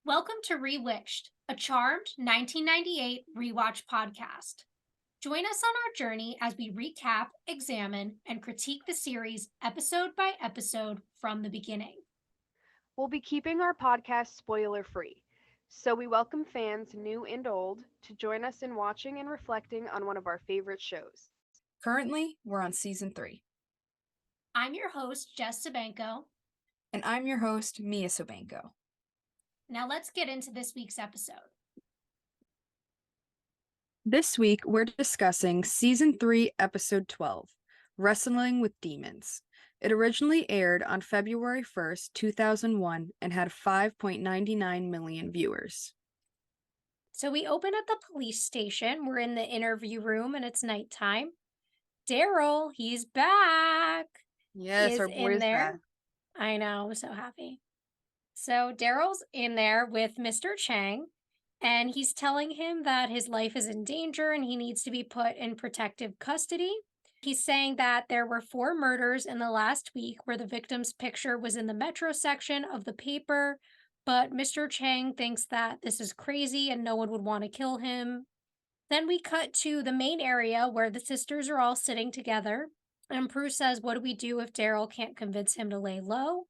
Welcome to Rewitched, a charmed 1998 rewatch podcast. Join us on our journey as we recap, examine, and critique the series episode by episode from the beginning. We'll be keeping our podcast spoiler free, so we welcome fans new and old to join us in watching and reflecting on one of our favorite shows. Currently, we're on season 3. I'm your host, Jess Sabanko. And I'm your host, Mia Sobanko. Now let's get into this week's episode. This week, we're discussing season 3, episode 12, Wrestling with Demons. It originally aired on February 1st, 2001, and had 5.99 million viewers. So we open at the police station. We're in the interview room and it's nighttime. Daryl, he's back. Yes, our boy is back. I know, I'm so happy. So Daryl's in there with Mr. Chang, and he's telling him that his life is in danger and he needs to be put in protective custody. He's saying that there were 4 murders in the last week where the victim's picture was in the Metro section of the paper, but Mr. Chang thinks that this is crazy and no one would want to kill him. Then we cut to the main area where the sisters are all sitting together, and Prue says, "What do we do if Daryl can't convince him to lay low?"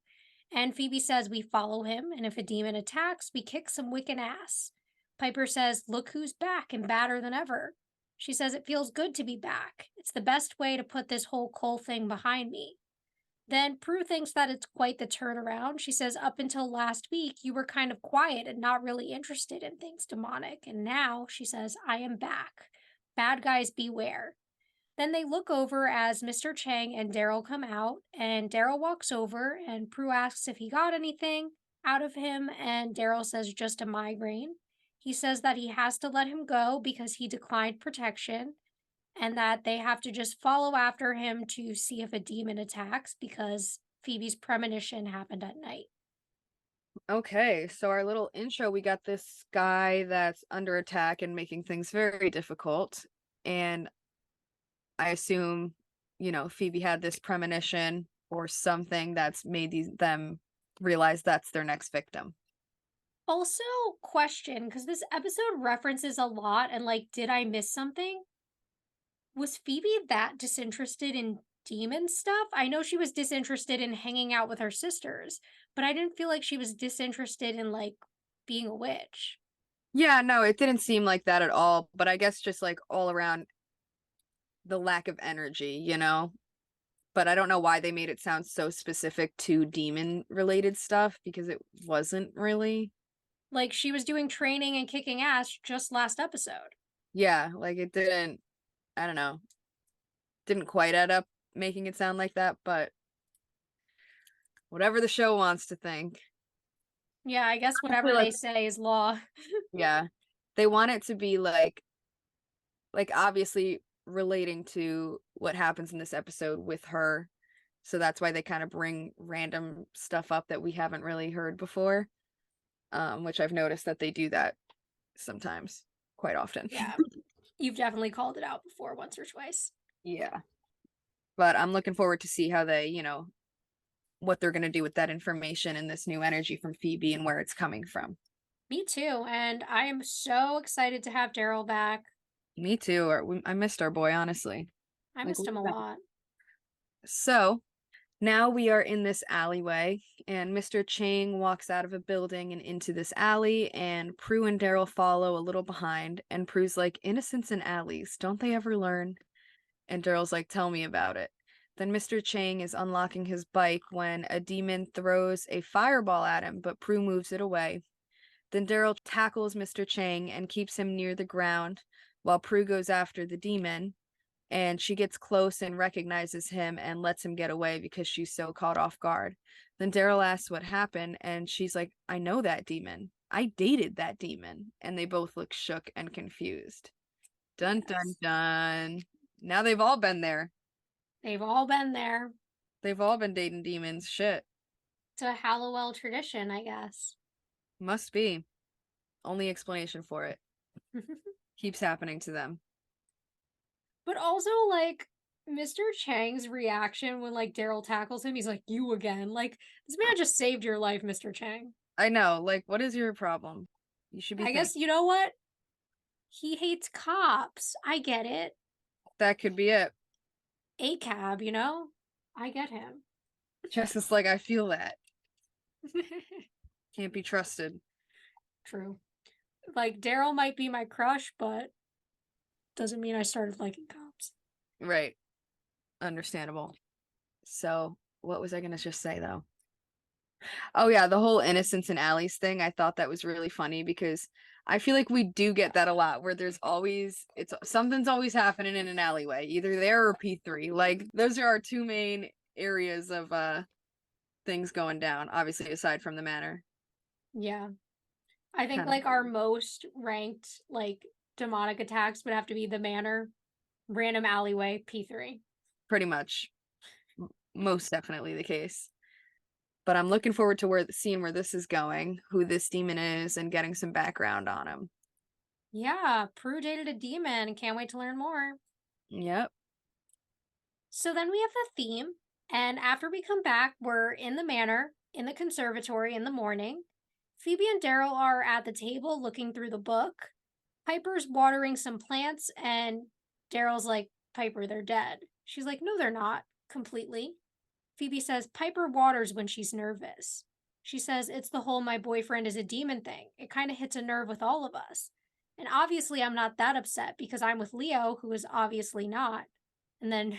And Phoebe says, "We follow him, and if a demon attacks, we kick some wicked ass." Piper says, "Look who's back and badder than ever." She says, "It feels good to be back. It's the best way to put this whole Cole thing behind me." Then Prue thinks that it's quite the turnaround. She says, "Up until last week, you were kind of quiet and not really interested in things demonic. And now," she says, "I am back. Bad guys beware." Then they look over as Mr. Chang and Daryl come out, and Daryl walks over, and Prue asks if he got anything out of him, and Daryl says just a migraine. He says that he has to let him go because he declined protection, and that they have to just follow after him to see if a demon attacks because Phoebe's premonition happened at night. Okay, so our little intro, we got this guy that's under attack and making things very difficult. And I assume, Phoebe had this premonition or something that's made them realize that's their next victim. Also, question, because this episode references a lot, and did I miss something? Was Phoebe that disinterested in demon stuff? I know she was disinterested in hanging out with her sisters, but I didn't feel like she was disinterested in being a witch. Yeah, no, it didn't seem like that at all, but I guess just all around the lack of energy, But I don't know why they made it sound so specific to demon related stuff because it wasn't really. She was doing training and kicking ass just last episode. Yeah, it didn't, I don't know, didn't quite add up making it sound like that, but whatever the show wants to think. Yeah, I guess whatever they say is law. Yeah. They want it to be obviously relating to what happens in this episode with her. So that's why they kind of bring random stuff up that we haven't really heard before. Which I've noticed that they do that sometimes, quite often. Yeah. You've definitely called it out before once or twice. Yeah. But I'm looking forward to see how they, what they're going to do with that information and this new energy from Phoebe and where it's coming from. Me too. And I am so excited to have Daryl back. Me too. I missed our boy, honestly. I missed him a lot. So now we are in this alleyway, and Mr. Chang walks out of a building and into this alley, and Prue and Daryl follow a little behind, and Prue's like, "Innocents in alleys, don't they ever learn?" And Daryl's like, "Tell me about it." Then Mr. Chang is unlocking his bike when a demon throws a fireball at him, but Prue moves it away. Then Daryl tackles Mr. Chang and keeps him near the ground while Prue goes after the demon. And she gets close and recognizes him and lets him get away because she's so caught off guard. Then Daryl asks what happened, and she's like, "I know that demon. I dated that demon." And they both look shook and confused. Dun, dun, dun. Now they've all been there. They've all been there. They've all been dating demons. Shit. It's a Hallowell tradition, I guess. Must be. Only explanation for it. Keeps happening to them. But also, Mr. Chang's reaction when, Daryl tackles him, he's like, "You again." This man just saved your life, Mr. Chang. I know, like, what is your problem? You should be I guess, thankful. you know what? He hates cops. I get it. That could be it. A cab, you know? I get him. Just as like I feel that. Can't be trusted. True. Like, Daryl might be my crush, but doesn't mean I started liking cops. Right. Understandable. So, what was I gonna just say though? Oh yeah, the whole innocence in alleys thing. I thought that was really funny because I feel like we do get that a lot where there's always it's something's always happening in an alleyway, either there or P3. Like those are our two main areas of things going down, obviously aside from the manor. Yeah. I think, Kind of like, our most ranked, like, demonic attacks would have to be the manor, random alleyway, P3. pretty much most definitely the case. But I'm looking forward to seeing where this is going, who this demon is, and getting some background on him. Yeah, Prue dated a demon. Can't wait to learn more. Yep. So then we have the theme, and after we come back, we're in the manor, in the conservatory in the morning. Phoebe and Daryl are at the table looking through the book. Piper's watering some plants, and Daryl's like, Piper, they're dead. She's like, no, they're not, completely. Phoebe says, Piper waters when she's nervous. She says, it's the whole my boyfriend is a demon thing. It kind of hits a nerve with all of us. And obviously, I'm not that upset because I'm with Leo, who is obviously not. And then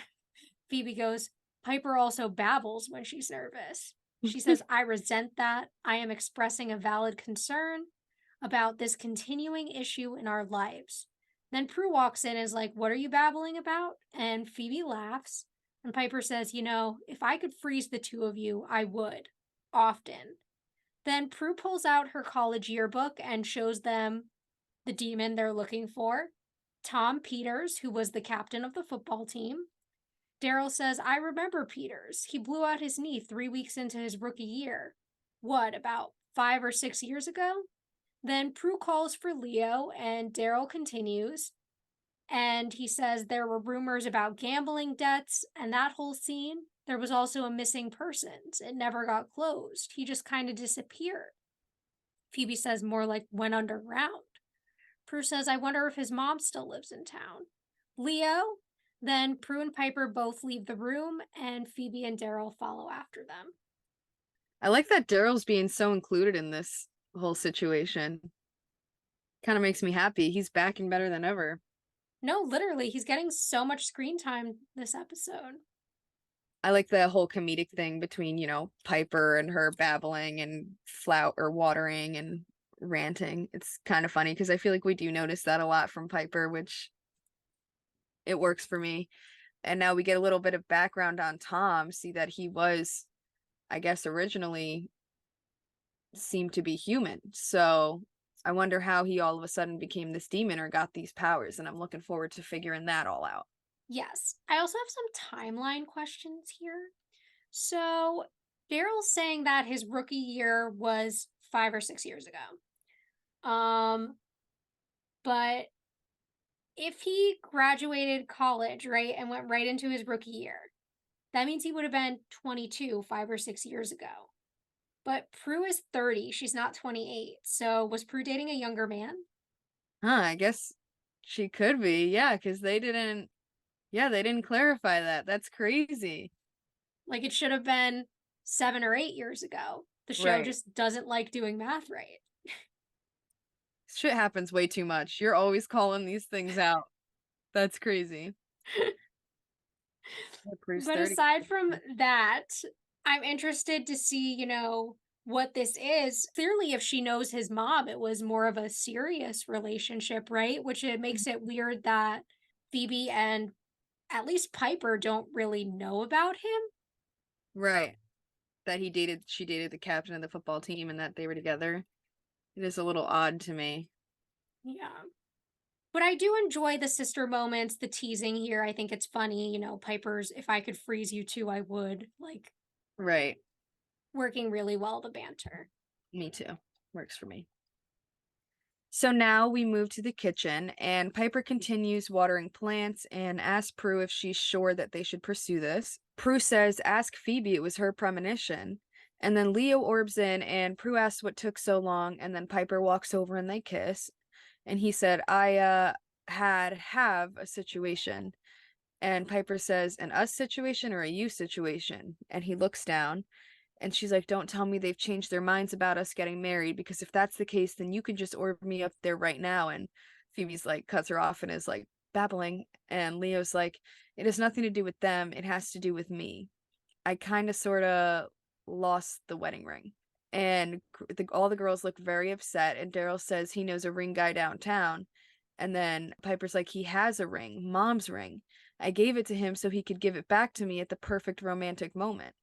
Phoebe goes, Piper also babbles when she's nervous. She says, I resent that. I am expressing a valid concern about this continuing issue in our lives. Then Prue walks in and is like, what are you babbling about? And Phoebe laughs. And Piper says, you know, if I could freeze the two of you, I would. Often. Then Prue pulls out her college yearbook and shows them the demon they're looking for. Tom Peters, who was the captain of the football team. Daryl says, I remember Peters. He blew out his knee 3 weeks into his rookie year. What, about 5 or 6 years ago? Then Prue calls for Leo, and Daryl continues. And he says there were rumors about gambling debts and that whole scene. There was also a missing persons. It never got closed. He just kind of disappeared. Phoebe says more like went underground. Prue says, I wonder if his mom still lives in town. Leo? Then Prue and Piper both leave the room, and Phoebe and Daryl follow after them. I like that Daryl's being so included in this whole situation. Kind of makes me happy. He's back and better than ever. No, literally, he's getting so much screen time this episode. I like the whole comedic thing between, Piper and her babbling and watering and ranting. It's kind of funny because I feel like we do notice that a lot from Piper, which it works for me. And now we get a little bit of background on Tom, see that he was, I guess, originally seemed to be human. So I wonder how he all of a sudden became this demon or got these powers. And I'm looking forward to figuring that all out. Yes. I also have some timeline questions here. So Daryl's saying that his rookie year was 5 or 6 years ago. But if he graduated college, right, and went right into his rookie year, that means he would have been 22 5 or 6 years ago. But Prue is 30. She's not 28. So was Prue dating a younger man? I guess she could be. Yeah, because they didn't clarify that. That's crazy. Like, it should have been 7 or 8 years ago. The show just doesn't like doing math right. Shit happens way too much. You're always calling these things out. That's crazy. But aside from that, I'm interested to see, what this is. Clearly, if she knows his mom, it was more of a serious relationship, right? Which it makes it weird that Phoebe and at least Piper don't really know about him. Right. That she dated the captain of the football team and that they were together. It is a little odd to me. Yeah. But I do enjoy the sister moments, the teasing here. I think it's funny, Piper's, if I could freeze you too, I would. Like, right. Working really well, the banter. Me too. Works for me. So now we move to the kitchen, and Piper continues watering plants and asks Prue if she's sure that they should pursue this. Prue says, ask Phoebe, it was her premonition. And then Leo orbs in, and Prue asks what took so long, and then Piper walks over and they kiss. And he said, I have a situation. And Piper says, an us situation or a you situation? And he looks down, and she's like, don't tell me they've changed their minds about us getting married, because if that's the case, then you can just orb me up there right now. And Phoebe's like, cuts her off and is like babbling. And Leo's like, it has nothing to do with them. It has to do with me. I kind of sort of lost the wedding ring. And all the girls look very upset. And Daryl says he knows a ring guy downtown. And then Piper's like, he has a ring, Mom's ring. I gave it to him so he could give it back to me at the perfect romantic moment.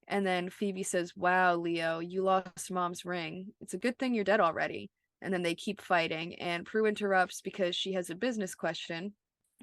And then Phoebe says, wow, Leo, you lost Mom's ring. It's a good thing you're dead already. And then they keep fighting. And Prue interrupts because she has a business question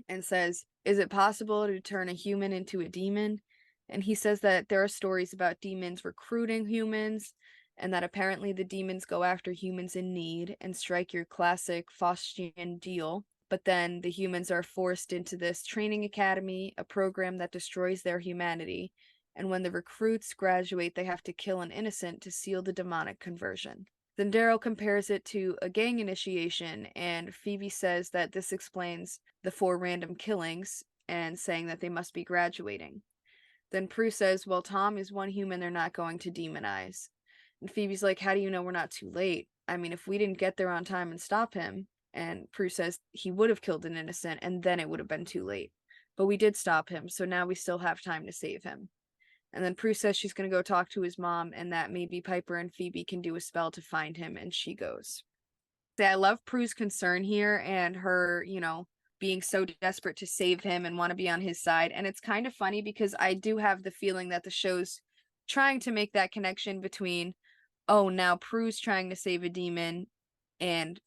and says, is it possible to turn a human into a demon? And he says that there are stories about demons recruiting humans, and that apparently the demons go after humans in need and strike your classic Faustian deal. But then the humans are forced into this training academy, a program that destroys their humanity. And when the recruits graduate, they have to kill an innocent to seal the demonic conversion. Then Daryl compares it to a gang initiation, and Phoebe says that this explains the 4 random killings, and saying that they must be graduating. Then Prue says, well, Tom is one human they're not going to demonize. And Phoebe's like, how do you know we're not too late? I mean, if we didn't get there on time and stop him. And Prue says he would have killed an innocent, and then it would have been too late. But we did stop him, so now we still have time to save him. And then Prue says she's going to go talk to his mom, and that maybe Piper and Phoebe can do a spell to find him, and she goes. I love Prue's concern here, and her, being so desperate to save him and want to be on his side. And it's kind of funny because I do have the feeling that the show's trying to make that connection between, oh, now Prue's trying to save a demon and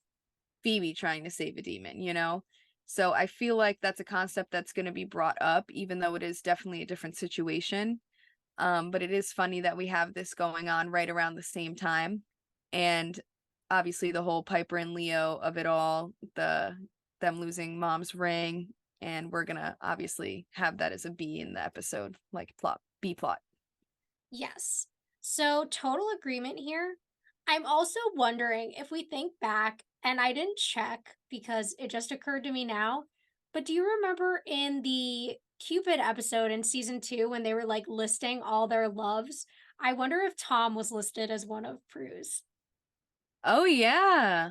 Phoebe trying to save a demon. So I feel like that's a concept that's going to be brought up, even though it is definitely a different situation. But it is funny that we have this going on right around the same time. And obviously the whole Piper and Leo of it all, them losing Mom's ring, and we're gonna obviously have that as a B in the episode, like B plot. Yes. So total agreement here. I'm also wondering if we think back, and I didn't check because it just occurred to me now, but do you remember in the Cupid episode in season 2 when they were like listing all their loves? I wonder if Tom was listed as one of Prue's. Oh yeah.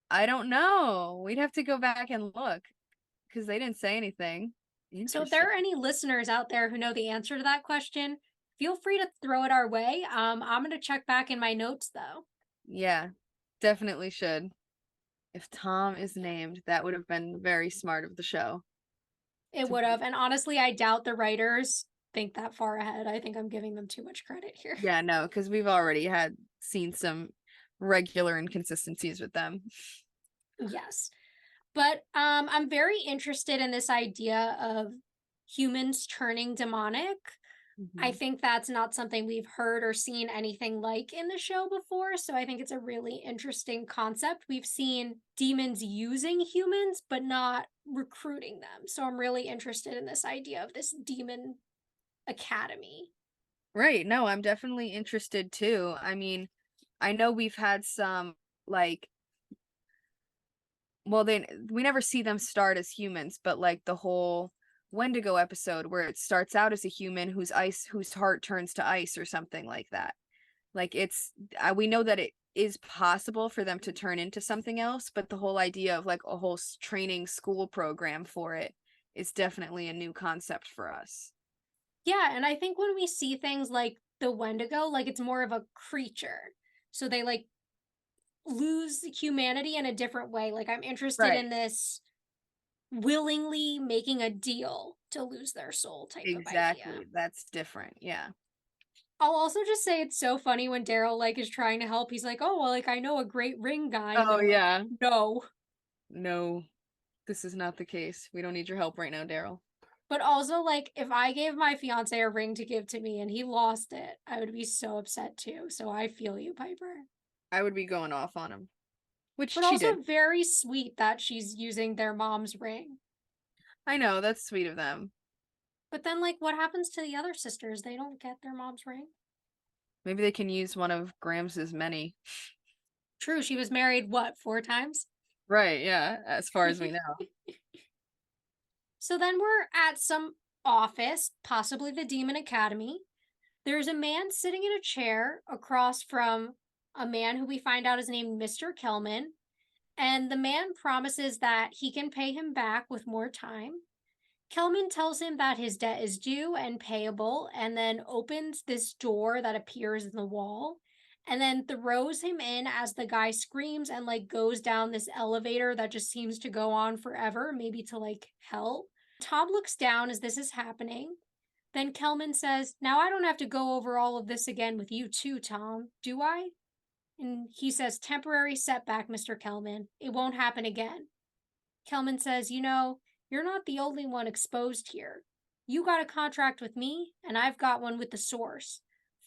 I don't know. We'd have to go back and look because they didn't say anything. So if there are any listeners out there who know the answer to that question, feel free to throw it our way. I'm going to check back in my notes though. Yeah, definitely should. If Tom is named, that would have been very smart of the show. It would have. And honestly, I doubt the writers think that far ahead. I think I'm giving them too much credit here. Yeah, no, because we've already seen some regular inconsistencies with them. Yes. But I'm very interested in this idea of humans turning demonic. I think that's not something we've heard or seen anything like in the show before, so I think it's a really interesting concept. We've seen demons using humans, but not recruiting them. So I'm really interested in this idea of this demon academy. Right. No, I'm definitely interested too. I mean, I know we've had some like, well, we never see them start as humans, but like the whole Wendigo episode where it starts out as a human whose heart turns to ice or something like that. Like we know that it is possible for them to turn into something else, but the whole idea of like a whole training school program for it is definitely a new concept for us. Yeah, and I think when we see things like the Wendigo, like it's more of a creature. So they like lose humanity in a different way. Like I'm interested in this willingly making a deal to lose their soul type of idea. Exactly. That's different. Yeah. I'll also just say it's so funny when Daryl like is trying to help. He's like, "Oh, well, like I know a great ring guy." Oh yeah. Like, no. No. This is not the case. We don't need your help right now, Daryl. But also, like, if I gave my fiance a ring to give to me and he lost it, I would be so upset too. So I feel you, Piper. I would be going off on him. Which but she also did. Very sweet that she's using their mom's ring. I know, that's sweet of them. But then, like, what happens to the other sisters? They don't get their mom's ring? Maybe they can use one of Grams's many. True, she was married, what, 4 times? Right, yeah, as far as we know. So then we're at some office, possibly the Demon Academy. There's a man sitting in a chair across from a man who we find out is named Mr. Kelman. And the man promises that he can pay him back with more time. Kelman tells him that his debt is due and payable, and then opens this door that appears in the wall, and then throws him in as the guy screams and like goes down this elevator that just seems to go on forever, maybe to like hell. Tom looks down as this is happening. Then Kelman says, "Now I don't have to go over all of this again with you too, Tom, do I?" And he says, "Temporary setback, Mr. Kelman. It won't happen again." Kelman says, "You're not the only one exposed here. You got a contract with me, and I've got one with the source.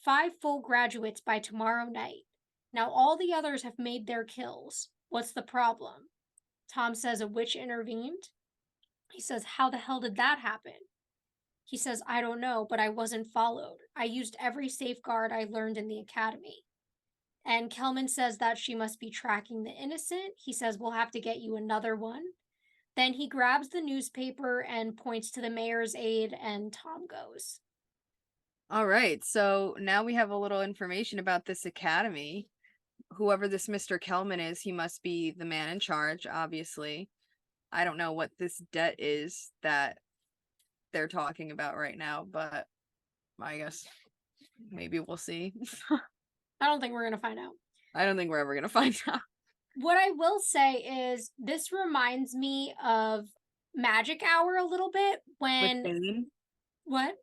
5 full graduates by tomorrow night. Now all the others have made their kills. What's the problem?" Tom says a witch intervened. He says, "How the hell did that happen?" He says, "I don't know, but I wasn't followed. I used every safeguard I learned in the academy." And Kelman says that she must be tracking the innocent. He says, "We'll have to get you another one." Then he grabs the newspaper and points to the mayor's aide, and Tom goes. All right, so now we have a little information about this academy. Whoever this Mr. Kelman is, he must be the man in charge, obviously. I don't know what this debt is that they're talking about right now, but I guess maybe we'll see. I don't think we're going to find out. I don't think we're ever going to find out. What I will say is this reminds me of Magic Hour a little bit With when. Bane? What?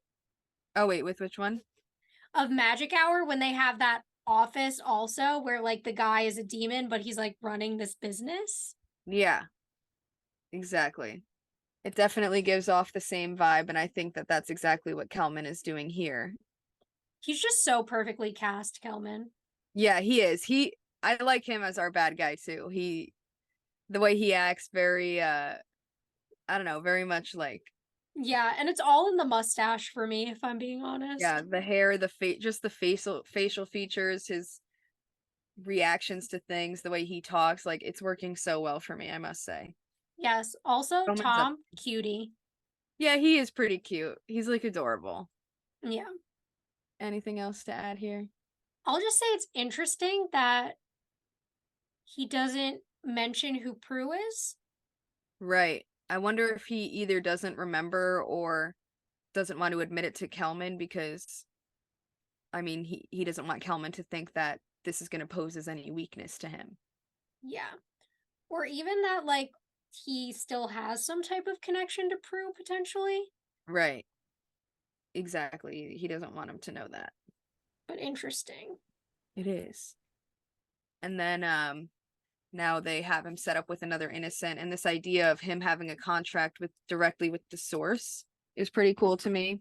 Oh, wait, with which one? Of Magic Hour when they have that office also where like the guy is a demon, but he's like running this business. Yeah, exactly. It definitely gives off the same vibe, and I think that that's exactly what Kelman is doing here. He's just so perfectly cast, Kelman. Yeah, he is. I like him as our bad guy too. The way he acts, very I don't know, very much like, Yeah, and it's all in the mustache for me, if I'm being honest. yeah, the hair, the face, just the facial features, his reactions to things, the way he talks, like it's working so well for me, I must say. Yes. Also, Kelman's up. Tom, cutie. Yeah, he is pretty cute. He's like adorable. Yeah. Anything else to add here? I'll just say it's interesting that he doesn't mention who Prue is. Right. I wonder if he either doesn't remember or doesn't want to admit it to Kelman because, I mean, he doesn't want Kelman to think that this is going to pose as any weakness to him. Yeah. Or even that, like, he still has some type of connection to Prue, potentially. Right. Exactly. He doesn't want him to know that. But interesting. It is. And then now they have him set up with another innocent, and this idea of him having a contract directly with the source is pretty cool to me.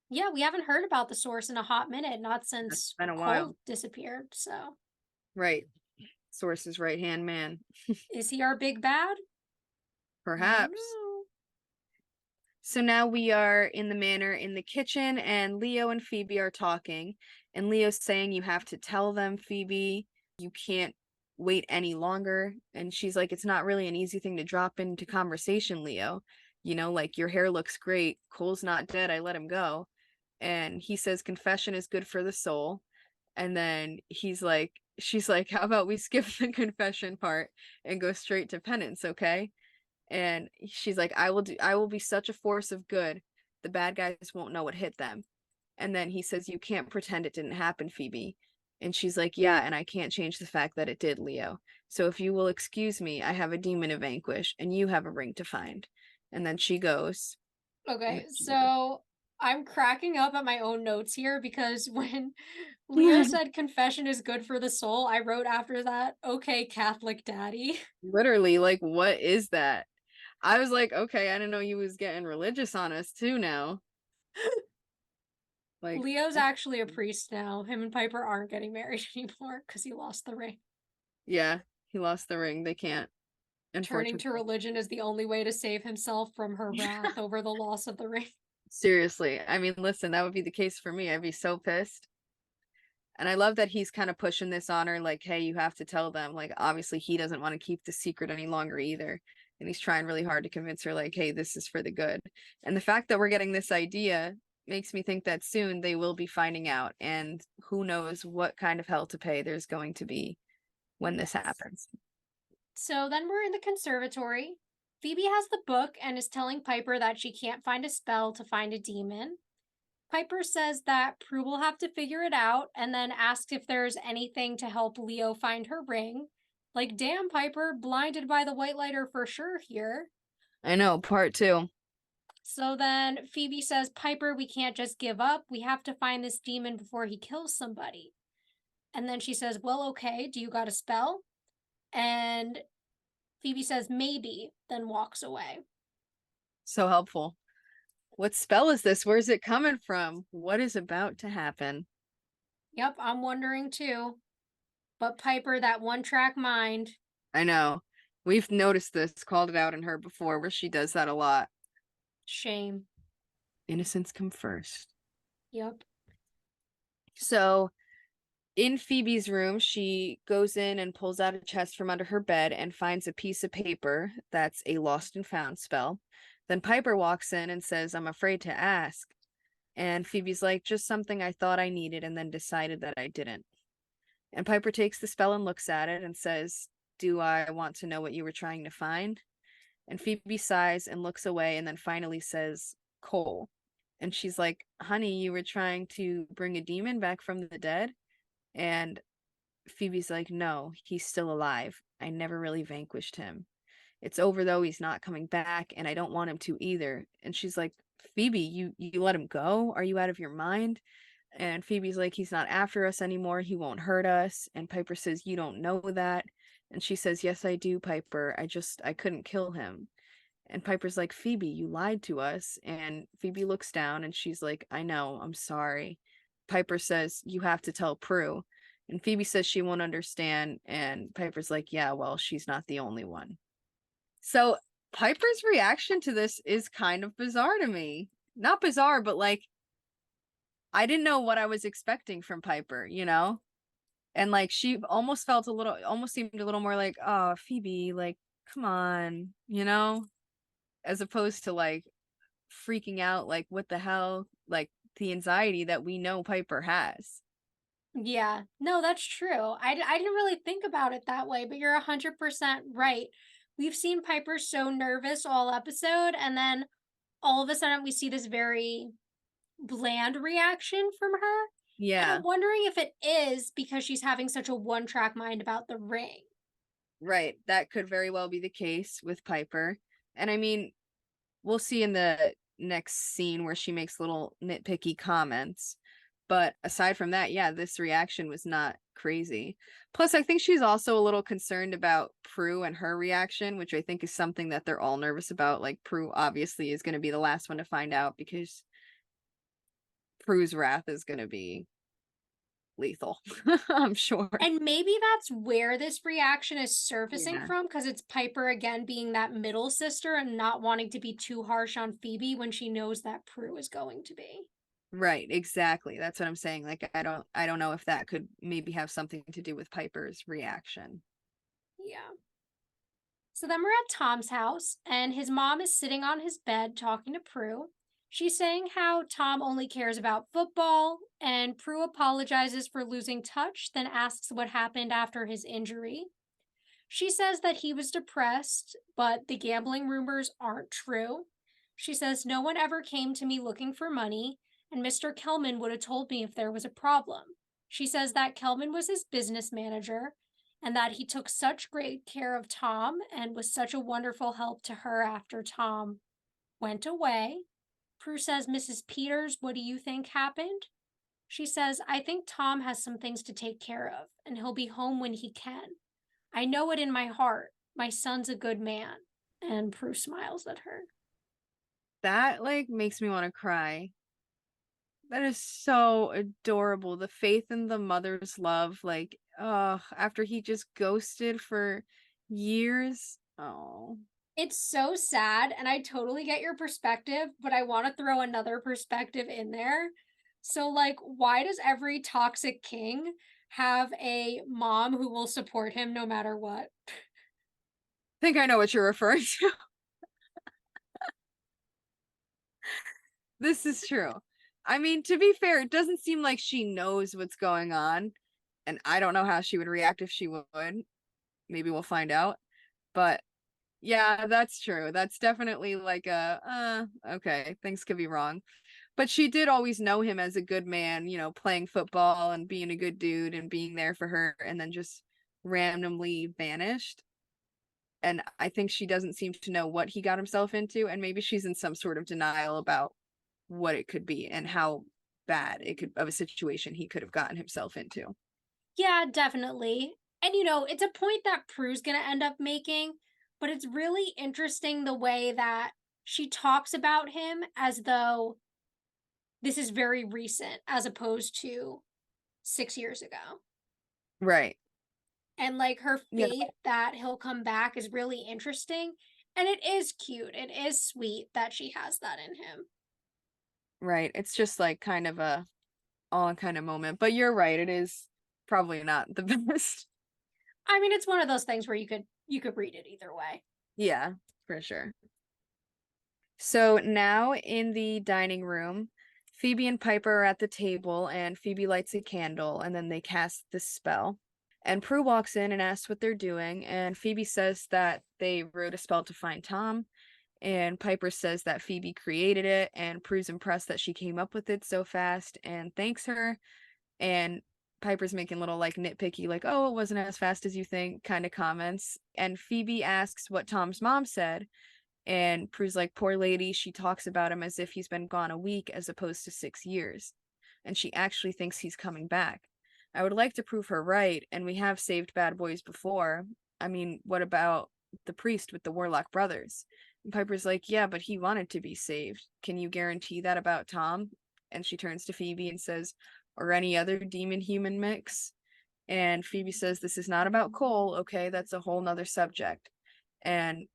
Yeah, we haven't heard about the source in a hot minute, not since It's been a Cole while. disappeared, so. Right. Source's right-hand man. Is he our big bad? Perhaps. So now we are in the manor in the kitchen, and Leo and Phoebe are talking, and Leo's saying, "You have to tell them, Phoebe. You can't wait any longer." And she's like, "It's not really an easy thing to drop into conversation, Leo. Like, your hair looks great. Cole's not dead. I let him go." And he says confession is good for the soul. And then she's like, "How about we skip the confession part and go straight to penance, okay?" And she's like, I will be such a force of good. The bad guys won't know what hit them." And then he says, "You can't pretend it didn't happen, Phoebe." And she's like, "Yeah, and I can't change the fact that it did, Leo. So if you will excuse me, I have a demon to vanquish, and you have a ring to find." And then she goes. Okay, so I'm cracking up at my own notes here because when Leo said confession is good for the soul, I wrote after that, "Okay, Catholic daddy." Literally, like, what is that? I was like, okay, I didn't know you was getting religious on us too now. Like, Leo's actually a priest now. Him and Piper aren't getting married anymore because he lost the ring. yeah, he lost the ring. They can't. Turning to religion is the only way to save himself from her wrath over the loss of the ring. Seriously. I mean, listen, that would be the case for me. I'd be so pissed. And I love that he's kind of pushing this on her, like, hey, you have to tell them. Like, obviously, he doesn't want to keep the secret any longer either. And he's trying really hard to convince her, like, hey, this is for the good. And the fact that we're getting this idea makes me think that soon they will be finding out. And who knows what kind of hell to pay there's going to be when this Yes. happens. So then we're in the conservatory. Phoebe has the book and is telling Piper that she can't find a spell to find a demon. Piper says that Prue will have to figure it out and then asks if there's anything to help Leo find her ring. Like, damn, Piper, blinded by the white lighter for sure here. I know, part two. So then Phoebe says, Piper, we can't just give up. We have to find this demon before he kills somebody. And then she says, well, okay, do you got a spell? And Phoebe says, maybe, then walks away. So helpful. What spell is this? Where's it coming from? What is about to happen? Yep, I'm wondering too. But Piper, that one-track mind. I know. We've noticed this, called it out in her before, where she does that a lot. Shame. Innocence come first. Yep. So in Phoebe's room, she goes in and pulls out a chest from under her bed and finds a piece of paper that's a lost and found spell. Then Piper walks in and says, I'm afraid to ask. And Phoebe's like, just something I thought I needed and then decided that I didn't. And Piper takes the spell and looks at it and says, do I want to know what you were trying to find? And Phoebe sighs and looks away and then finally says, coal. And she's like, honey, you were trying to bring a demon back from the dead? And Phoebe's like, no, he's still alive. I never really vanquished him. It's over though, he's not coming back, and I don't want him to either. And she's like, Phoebe, you let him go? Are you out of your mind? And Phoebe's like, he's not after us anymore. He won't hurt us. And Piper says, you don't know that. And she says, yes, I do, Piper. I couldn't kill him. And Piper's like, Phoebe, you lied to us. And Phoebe looks down and she's like, I know, I'm sorry. Piper says, you have to tell Prue. And Phoebe says she won't understand. And Piper's like, yeah, well, she's not the only one. So Piper's reaction to this is kind of bizarre to me. Not bizarre, but like, I didn't know what I was expecting from Piper, you know? And like, she almost seemed a little more like, oh, Phoebe, like, come on, you know? As opposed to like freaking out, like, what the hell? Like, the anxiety that we know Piper has. Yeah. No, that's true. I didn't really think about it that way, but you're 100% right. We've seen Piper so nervous all episode, and then all of a sudden we see this very bland reaction from her. And Yeah, I'm wondering if it is because she's having such a one-track mind about the ring. right. That could very well be the case with Piper. And I mean, we'll see in the next scene where she makes little nitpicky comments. But aside from that, yeah, this reaction was not crazy. Plus, I think she's also a little concerned about Prue and her reaction, which I think is something that they're all nervous about. Like, Prue obviously is going to be the last one to find out because Prue's wrath is going to be lethal, I'm sure. And maybe that's where this reaction is surfacing Yeah. from, because it's Piper again being that middle sister and not wanting to be too harsh on Phoebe when she knows that Prue is going to be. Right, exactly. That's what I'm saying. Like, I don't know if that could maybe have something to do with Piper's reaction. Yeah. So then we're at Tom's house, and his mom is sitting on his bed talking to Prue. She's saying how Tom only cares about football, and Prue apologizes for losing touch, then asks what happened after his injury. She says that he was depressed, but the gambling rumors aren't true. She says no one ever came to me looking for money, and Mr. Kelman would have told me if there was a problem. She says that Kelman was his business manager and that he took such great care of Tom and was such a wonderful help to her after Tom went away. Prue says, Mrs. Peters, what do you think happened? She says, I think Tom has some things to take care of, and he'll be home when he can. I know it in my heart. My son's a good man. And Prue smiles at her. That like makes me want to cry. That is so adorable. The faith in the mother's love, like, oh, after he just ghosted for years. Oh. It's so sad, and I totally get your perspective, but I want to throw another perspective in there. So, like, why does every toxic king have a mom who will support him no matter what? I think I know what you're referring to. This is true. I mean, to be fair, it doesn't seem like she knows what's going on, and I don't know how she would react if she would. Maybe we'll find out. But yeah, that's true. That's definitely like okay, things could be wrong. But she did always know him as a good man, playing football and being a good dude and being there for her, and then just randomly vanished. And I think she doesn't seem to know what he got himself into, and maybe she's in some sort of denial about what it could be and how bad it could of a situation he could have gotten himself into. Yeah, definitely. And it's a point that Prue's going to end up making, but it's really interesting the way that she talks about him as though this is very recent as opposed to 6 years ago. Right. And like her Yeah. faith that he'll come back is really interesting. And it is cute. It is sweet that she has that in him. Right. It's just like kind of a all kind of moment. But you're right, it is probably not the best. I mean, it's one of those things where you could read it either way. Yeah, for sure. So now in the dining room, Phoebe and Piper are at the table, and Phoebe lights a candle, and then they cast the spell. And Prue walks in and asks what they're doing, and Phoebe says that they wrote a spell to find Tom, and Piper says that Phoebe created it, and Prue's impressed that she came up with it so fast and thanks her. And Piper's making little like nitpicky, like, oh, it wasn't as fast as you think kind of comments. And Phoebe asks what Tom's mom said, and Prue's like, poor lady, she talks about him as if he's been gone a week as opposed to 6 years. And she actually thinks he's coming back. I would like to prove her right, and we have saved bad boys before. I mean, what about the priest with the Warlock brothers? And Piper's like, yeah, but he wanted to be saved. Can you guarantee that about Tom? And she turns to Phoebe and says, or any other demon human mix? And Phoebe says, this is not about Cole, okay? That's a whole nother subject. And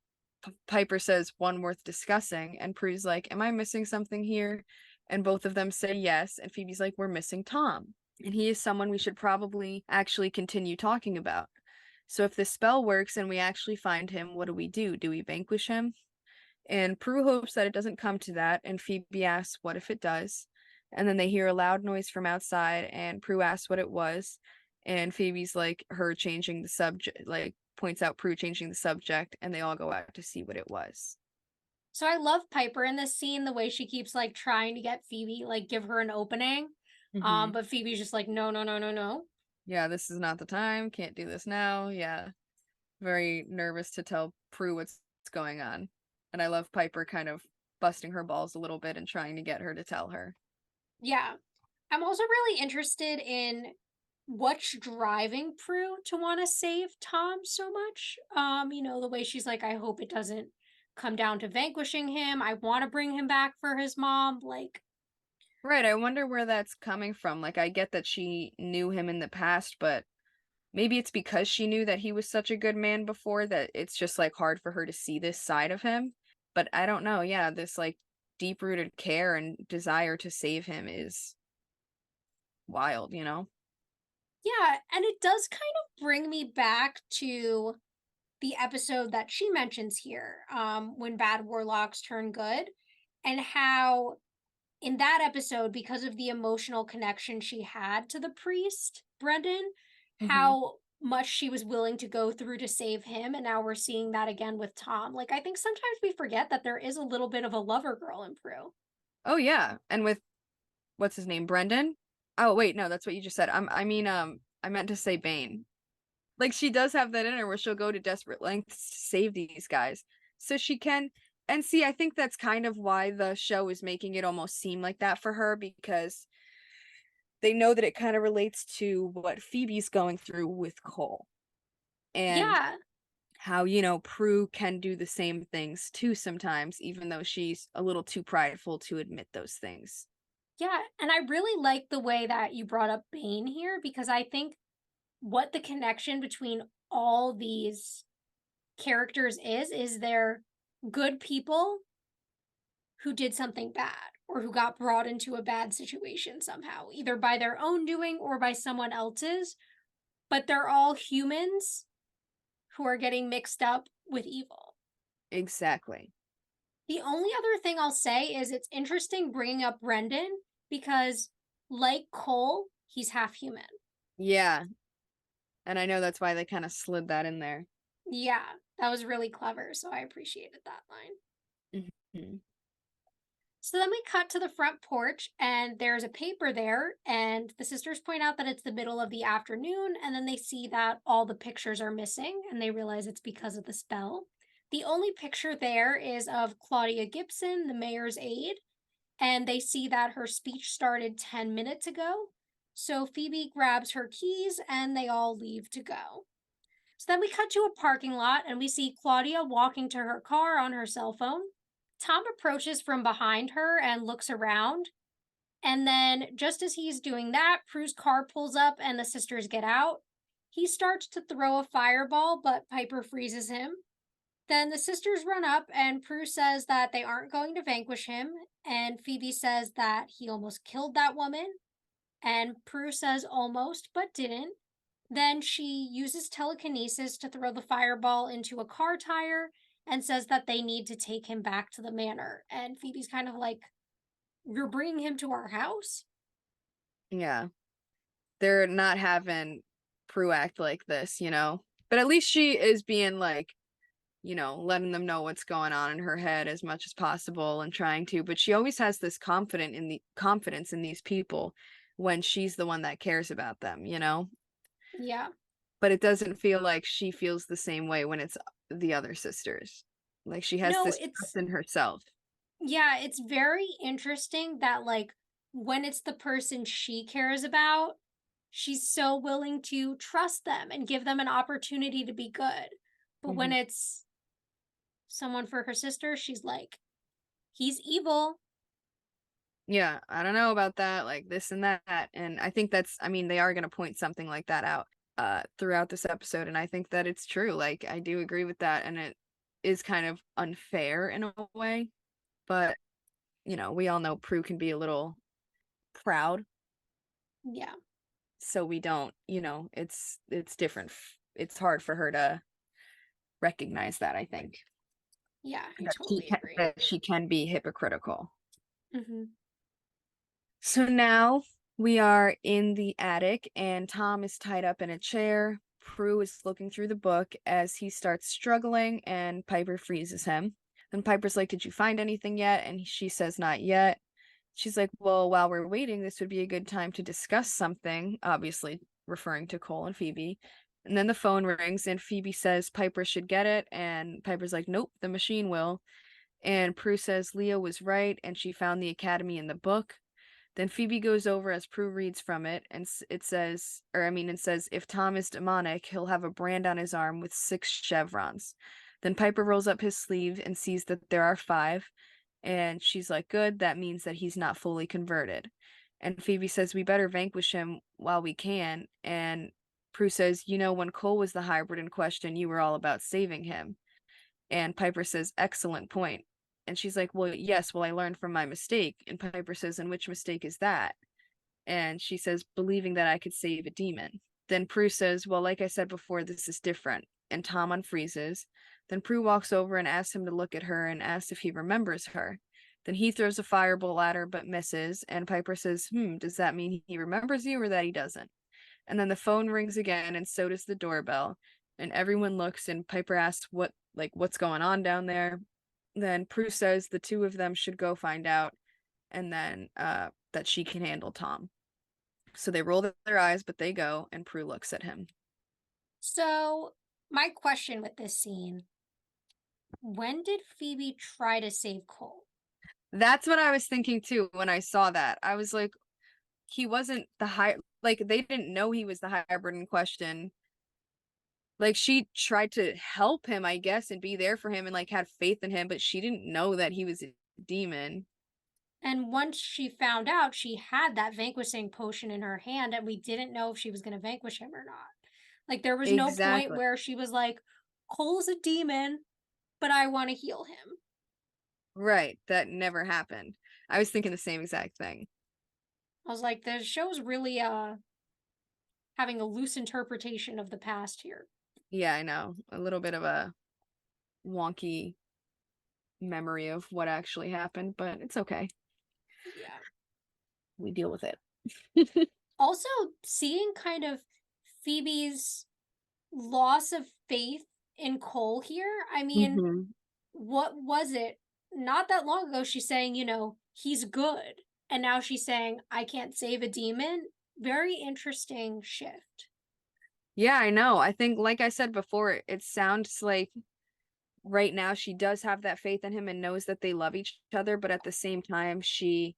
Piper says, one worth discussing. And Prue's like, am I missing something here? And both of them say yes. And Phoebe's like, we're missing Tom. And he is someone we should probably actually continue talking about. So if this spell works and we actually find him, what do? Do we vanquish him? And Prue hopes that it doesn't come to that. And Phoebe asks, what if it does? And then they hear a loud noise from outside. And Prue asks what it was. And Phoebe's like, her changing the subject, like, points out Prue changing the subject, and they all go out to see what it was. So I love Piper in this scene, the way she keeps like trying to get Phoebe, like give her an opening. But Phoebe's just like, no, no, no, no, no. Yeah, this is not the time. Can't do this now. Yeah. Very nervous to tell Prue what's going on. And I love Piper kind of busting her balls a little bit and trying to get her to tell her. Yeah. I'm also really interested in what's driving Prue to want to save Tom so much. The way she's like, I hope it doesn't come down to vanquishing him. I want to bring him back for his mom. Like, Right, I wonder where that's coming from. Like, I get that she knew him in the past, but maybe it's because she knew that he was such a good man before that it's just like hard for her to see this side of him. But I don't know. Yeah, this like deep-rooted care and desire to save him is wild, you know? yeah, and it does kind of bring me back to the episode that she mentions here, when bad warlocks turn good, and how in that episode, because of the emotional connection she had to the priest, Brendan, Mm-hmm. how much she was willing to go through to save him. And now we're seeing that again with Tom. Like, I think sometimes we forget that there is a little bit of a lover girl in Prue. Oh yeah, and with what's his name, Brendan? Oh wait, no, that's what you just said. I meant to say Bane. Like she does have that in her where she'll go to desperate lengths to save these guys. So she can and see, I think that's kind of why the show is making it almost seem like that for her because they know that it kind of relates to what Phoebe's going through with Cole. And Yeah. how, Prue can do the same things too sometimes, even though she's a little too prideful to admit those things. Yeah. And I really like the way that you brought up Bane here, because I think what the connection between all these characters is they're good people who did something bad, or who got brought into a bad situation somehow, either by their own doing or by someone else's, but they're all humans who are getting mixed up with evil. Exactly. The only other thing I'll say is it's interesting bringing up Brendan because, like Cole, he's half human. Yeah. And I know that's why they kind of slid that in there. Yeah, that was really clever, so I appreciated that line. Mm-hmm. So then we cut to the front porch, and there's a paper there, and the sisters point out that it's the middle of the afternoon, and then they see that all the pictures are missing, and they realize it's because of the spell. The only picture there is of Claudia Gibson, the mayor's aide, and they see that her speech started 10 minutes ago. So Phoebe grabs her keys, and they all leave to go. So then we cut to a parking lot, and we see Claudia walking to her car on her cell phone. Tom approaches from behind her and looks around. And then, just as he's doing that, Prue's car pulls up and the sisters get out. He starts to throw a fireball, but Piper freezes him. Then the sisters run up, and Prue says that they aren't going to vanquish him. And Phoebe says that he almost killed that woman. And Prue says almost, but didn't. Then she uses telekinesis to throw the fireball into a car tire and says that they need to take him back to the manor. And Phoebe's kind of like, "You're bringing him to our house?" Yeah. They're not having Prue act like this, you know? But at least she is being like, you know, letting them know what's going on in her head as much as possible and trying to. But she always has this confidence in these people when she's the one that cares about them, you know? Yeah. But it doesn't feel like she feels the same way when it's the other sisters. Like she has No, this trust in herself. yeah, it's very interesting that, like, when it's the person she cares about, she's so willing to trust them and give them an opportunity to be good. But when Mhm. it's someone for her sister, she's like, "He's evil." Yeah, I don't know about that, like this and that. And I think that's, I mean, they are going to point something like that out throughout this episode. And I think that it's true. Like, I do agree with that. And it is kind of unfair in a way. But, you know, we all know Prue can be a little proud. Yeah. So we don't, you know, it's different. It's hard for her to recognize that, I think. Yeah, I totally agree. That she can be hypocritical. Mm-hmm. So now we are in the attic, and Tom is tied up in a chair. Prue is looking through the book as he starts struggling, and Piper freezes him. Then Piper's like, "Did you find anything yet?" And she says, "Not yet." She's like, "Well, while we're waiting, this would be a good time to discuss something," obviously referring to Cole and Phoebe. And then the phone rings, and Phoebe says Piper should get it, and Piper's like, "Nope, the machine will." And Prue says Leo was right, and she found the academy in the book. Then Phoebe goes over as Prue reads from it, and it says, it says, if Tom is demonic, he'll have a brand on his arm with 6 chevrons. Then Piper rolls up his sleeve and sees that there are 5, and she's like, good, that means that he's not fully converted. And Phoebe says, we better vanquish him while we can, and Prue says, you know, when Cole was the hybrid in question, you were all about saving him. And Piper says, excellent point. And she's like, well, yes, well, I learned from my mistake. And Piper says, and which mistake is that? And she says, believing that I could save a demon. Then Prue says, well, like I said before, this is different. And Tom unfreezes. Then Prue walks over and asks him to look at her and asks if he remembers her. Then he throws a fireball at her but misses. And Piper says, does that mean he remembers you or that he doesn't? And then the phone rings again, and so does the doorbell. And everyone looks, and Piper asks what's going on down there. Then Prue says the two of them should go find out, and then that she can handle Tom. So they roll their eyes, but they go, and Prue looks at him. So, my question with this scene, when did Phoebe try to save Cole? That's what I was thinking too when I saw that. I was like, he wasn't like they didn't know he was the hybrid in question. Like she tried to help him, I guess, and be there for him and like had faith in him, but she didn't know that he was a demon. And once she found out, she had that vanquishing potion in her hand, and we didn't know if she was going to vanquish him or not. Like, there was no point Exactly. where she was like, Cole's a demon, but I want to heal him. Right. That never happened. I was thinking the same exact thing. I was like, the show's really having a loose interpretation of the past here. Yeah, I know. A little bit of a wonky memory of what actually happened, but it's okay. Yeah. We deal with it. Also, seeing kind of Phoebe's loss of faith in Cole here. I mean, Mhm. what was it? Not that long ago, she's saying, he's good. And now she's saying, I can't save a demon. Very interesting shift. Yeah, I know. I think, like I said before, it sounds like right now she does have that faith in him and knows that they love each other, but at the same time, she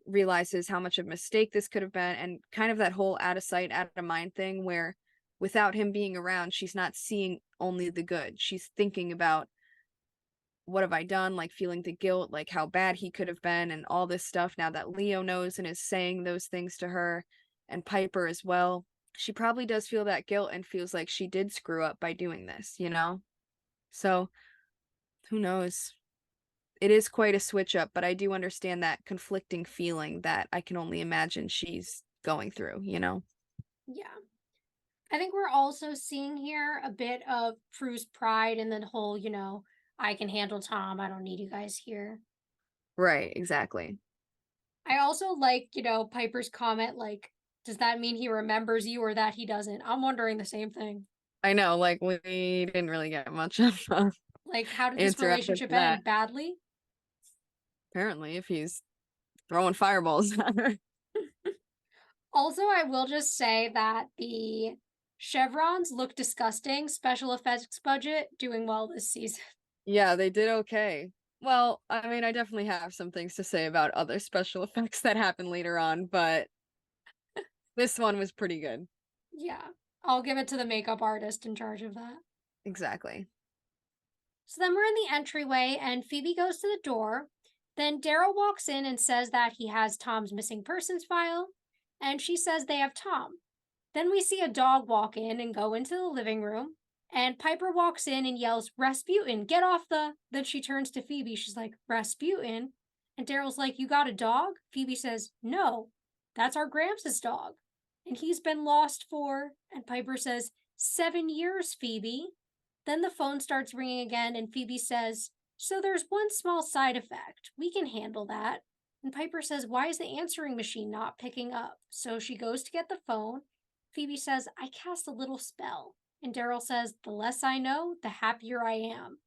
realizes how much of a mistake this could have been, and kind of that whole out of sight, out of mind thing where without him being around, she's not seeing only the good. She's thinking about what have I done, like feeling the guilt, like how bad he could have been, and all this stuff now that Leo knows and is saying those things to her, and Piper as well. She probably does feel that guilt and feels like she did screw up by doing this, you know? So, who knows? It is quite a switch up, but I do understand that conflicting feeling that I can only imagine she's going through, you know? Yeah. I think we're also seeing here a bit of Prue's pride and the whole, I can handle Tom. I don't need you guys here. Right, exactly. I also like, Piper's comment, like, does that mean he remembers you or that he doesn't? I'm wondering the same thing. I know, like, we didn't really get much of an Like, how did this answer out of relationship that. end? Badly? Apparently, if he's throwing fireballs at her. Also, I will just say that the chevrons look disgusting. Special effects budget doing well this season. Yeah, they did okay. Well, I mean, I definitely have some things to say about other special effects that happen later on, but this one was pretty good. Yeah, I'll give it to the makeup artist in charge of that. Exactly. So then we're in the entryway, and Phoebe goes to the door. Then Daryl walks in and says that he has Tom's missing persons file, and she says they have Tom. Then we see a dog walk in and go into the living room, and Piper walks in and yells, Rasputin, get off the. Then she turns to Phoebe. She's like, Rasputin? And Daryl's like, you got a dog? Phoebe says, no, that's our Gramps' dog. And he's been lost for, and Piper says, 7 years, Phoebe. Then the phone starts ringing again, and Phoebe says, so there's one small side effect. We can handle that. And Piper says, why is the answering machine not picking up? So she goes to get the phone. Phoebe says, I cast a little spell. And Daryl says, the less I know, the happier I am.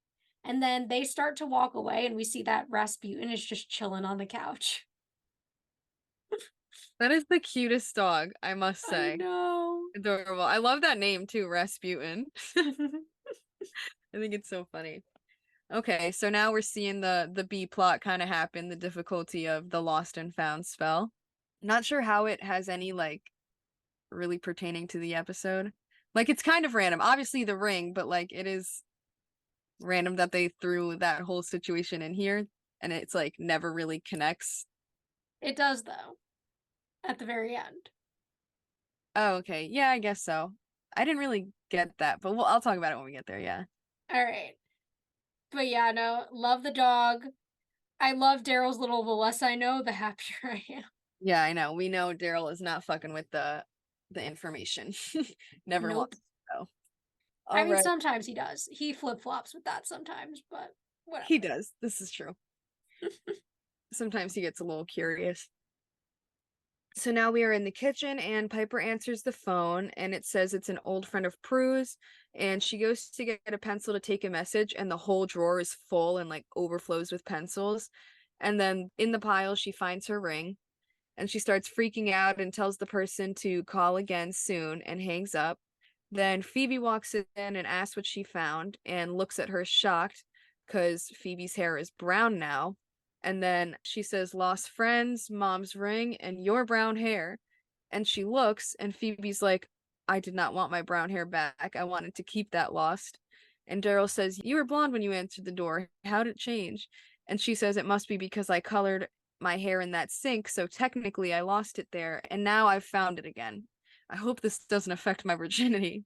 And then they start to walk away, and we see that Rasputin is just chilling on the couch. That is the cutest dog, I must I say. know. Adorable. I love that name too, Rasputin. I think it's so funny. Okay, so now we're seeing the B plot kind of happen, the difficulty of the lost and found spell. Not sure how it has any like really pertaining to the episode. Like it's kind of random. Obviously the ring, but like it is random that they threw that whole situation in here and it's like never really connects. It does, though, at the very end. Oh, okay. Yeah, I guess so. I didn't really get that, but I'll talk about it when we get there, yeah. All right. But yeah, no, love the dog. I love Daryl's little, the less I know, the happier I am. Yeah, I know. We know Daryl is not fucking with the information. Never Nope. lost. So. I All mean, right. sometimes he does. He flip-flops with that sometimes, but whatever. He does. This is true. Sometimes he gets a little curious. So now we are in the kitchen and Piper answers the phone and it says it's an old friend of Prue's and she goes to get a pencil to take a message and the whole drawer is full and like overflows with pencils. And then in the pile she finds her ring and she starts freaking out and tells the person to call again soon and hangs up. Then Phoebe walks in and asks what she found and looks at her shocked because Phoebe's hair is brown now. And then she says, lost friends, mom's ring, and your brown hair. And she looks, and Phoebe's like, I did not want my brown hair back. I wanted to keep that lost. And Daryl says, you were blonde when you answered the door. How did it change? And she says, it must be because I colored my hair in that sink, so technically I lost it there, and now I've found it again. I hope this doesn't affect my virginity.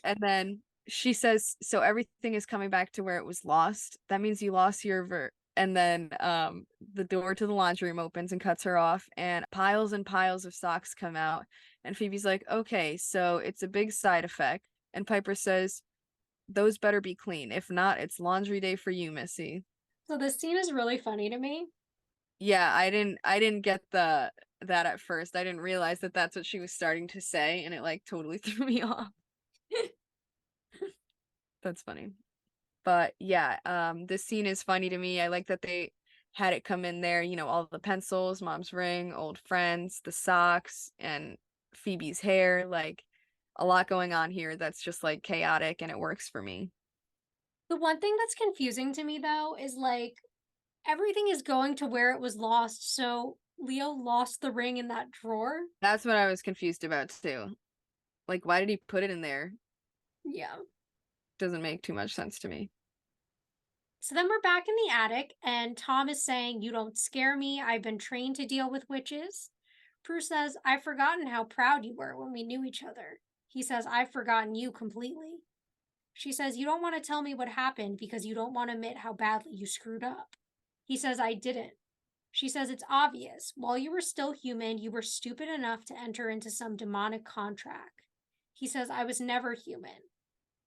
And then she says, so everything is coming back to where it was lost. That means you lost your And then the door to the laundry room opens and cuts her off, and piles and piles of socks come out. And Phoebe's like, okay, so it's a big side effect. And Piper says, those better be clean. If not, it's laundry day for you, Missy. So this scene is really funny to me. Yeah, I didn't get that at first. I didn't realize that that's what she was starting to say, and it like totally threw me off. That's funny. But yeah, this scene is funny to me. I like that they had it come in there, all the pencils, mom's ring, old friends, the socks, and Phoebe's hair, like a lot going on here that's just like chaotic and it works for me. The one thing that's confusing to me though is like everything is going to where it was lost. So Leo lost the ring in that drawer. That's what I was confused about too. Like, why did he put it in there? Yeah. Doesn't make too much sense to me. So then we're back in the attic, and Tom is saying, "You don't scare me. I've been trained to deal with witches." Prue says, "I've forgotten how proud you were when we knew each other." He says, "I've forgotten you completely." She says, "You don't want to tell me what happened because you don't want to admit how badly you screwed up." He says, "I didn't." She says, "It's obvious. While you were still human, you were stupid enough to enter into some demonic contract." He says, "I was never human."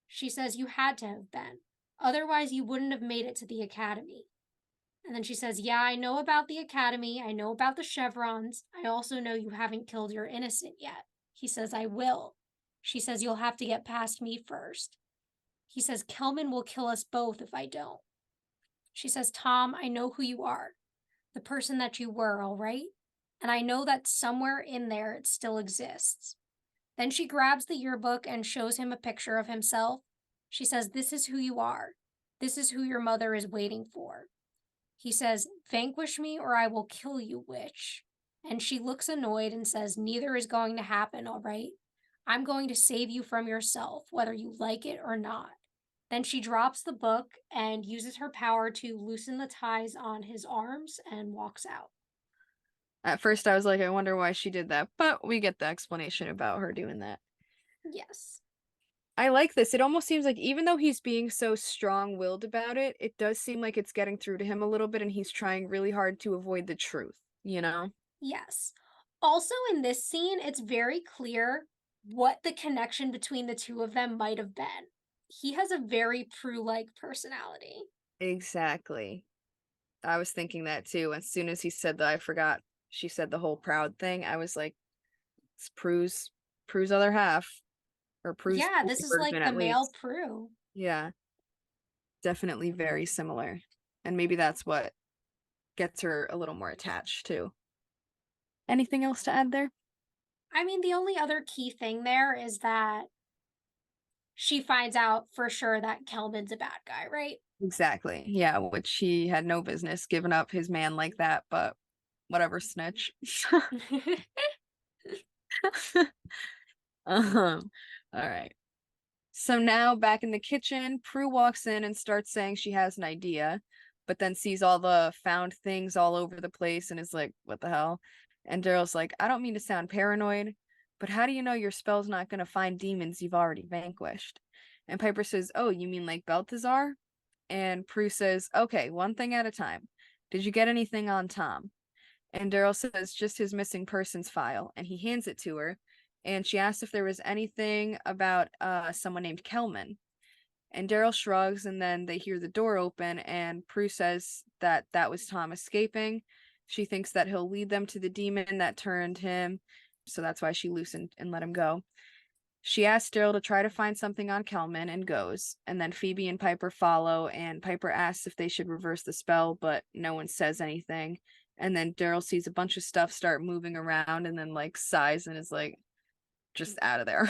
She says, "You had to have been. Otherwise, you wouldn't have made it to the academy." And then she says, "Yeah, I know about the academy. I know about the chevrons. I also know you haven't killed your innocent yet." He says, "I will." She says, "You'll have to get past me first." He says, "Kelman will kill us both if I don't." She says, "Tom, I know who you are. The person that you were, all right? And I know that somewhere in there it still exists." Then she grabs the yearbook and shows him a picture of himself. She says, "This is who you are. This is who your mother is waiting for." He says, "Vanquish me or I will kill you, witch." And she looks annoyed and says, "Neither is going to happen, all right? I'm going to save you from yourself, whether you like it or not." Then she drops the book and uses her power to loosen the ties on his arms and walks out. At first, I was like, I wonder why she did that, but we get the explanation about her doing that. Yes. I like this. It almost seems like even though he's being so strong-willed about it, it does seem like it's getting through to him a little bit and he's trying really hard to avoid the truth, you know? Yes. Also, in this scene, it's very clear what the connection between the two of them might have been. He has a very Prue like personality. Exactly. I was thinking that too. As soon as he said that, I forgot she said the whole proud thing. I was like, it's Prue's other half, or Prue's Yeah, boy this is version like the at male least. Prue. Yeah, definitely very similar. And maybe that's what gets her a little more attached too. Anything else to add there? I mean, the only other key thing there is that she finds out for sure that Kelman's a bad guy, right? Exactly. Yeah, which he had no business giving up his man like that, but whatever, snitch. All right. So now back in the kitchen, Prue walks in and starts saying she has an idea, but then sees all the found things all over the place and is like, what the hell? And Daryl's like, I don't mean to sound paranoid, but how do you know your spell's not going to find demons you've already vanquished? And Piper says, oh, you mean like Balthazar? And Prue says, okay, one thing at a time. Did you get anything on Tom? And Daryl says, just his missing persons file. And he hands it to her. And she asks if there was anything about someone named Kelman. And Daryl shrugs, and then they hear the door open, and Prue says that that was Tom escaping. She thinks that he'll lead them to the demon that turned him, so that's why she loosened and let him go. She asks Daryl to try to find something on Kelman and goes. And then Phoebe and Piper follow, and Piper asks if they should reverse the spell, but no one says anything. And then Daryl sees a bunch of stuff start moving around and then like sighs and is like, just out of there.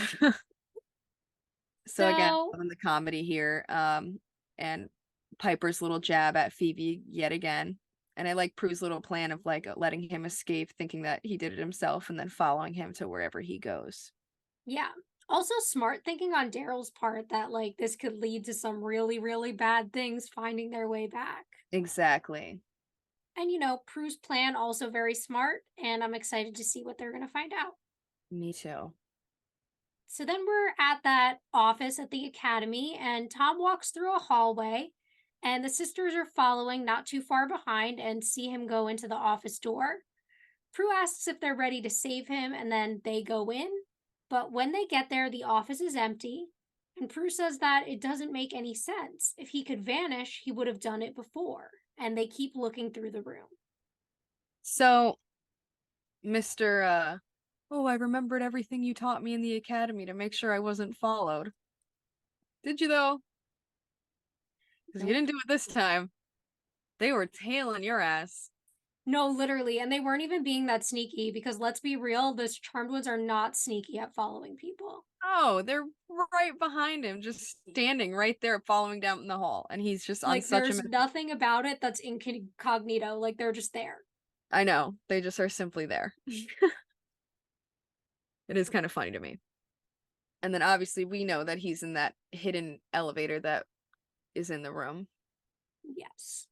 So again, So, loving the comedy here. And Piper's little jab at Phoebe yet again. And I like Prue's little plan of like letting him escape, thinking that he did it himself, and then following him to wherever he goes. yeah. Also, smart thinking on Daryl's part that, like, this could lead to some really, really bad things finding their way back. Exactly. And, you know, Prue's plan also very smart, and I'm excited to see what they're going to find out. Me too. So then we're at that office at the academy, and Tom walks through a hallway, And the sisters are following not too far behind and see him go into the office door. Prue asks if they're ready to save him, and then they go in. But when they get there, the office is empty. And Prue says that it doesn't make any sense. If he could vanish, he would have done it before. And they keep looking through the room. So, Mr. Oh, I remembered everything you taught me in the academy to make sure I wasn't followed. Did you, though? Because you didn't do it this time. They were tailing your ass. No, literally. And they weren't even being that sneaky because let's be real, those charmed ones are not sneaky at following people. Oh, they're right behind him, just standing right there, following down the hall. And he's just on Like, such a. there's nothing about it that's incognito. Like, they're just there. I know. They just are simply there. It is kind of funny to me. And then obviously we know that he's in that hidden elevator that is in the room. Yes.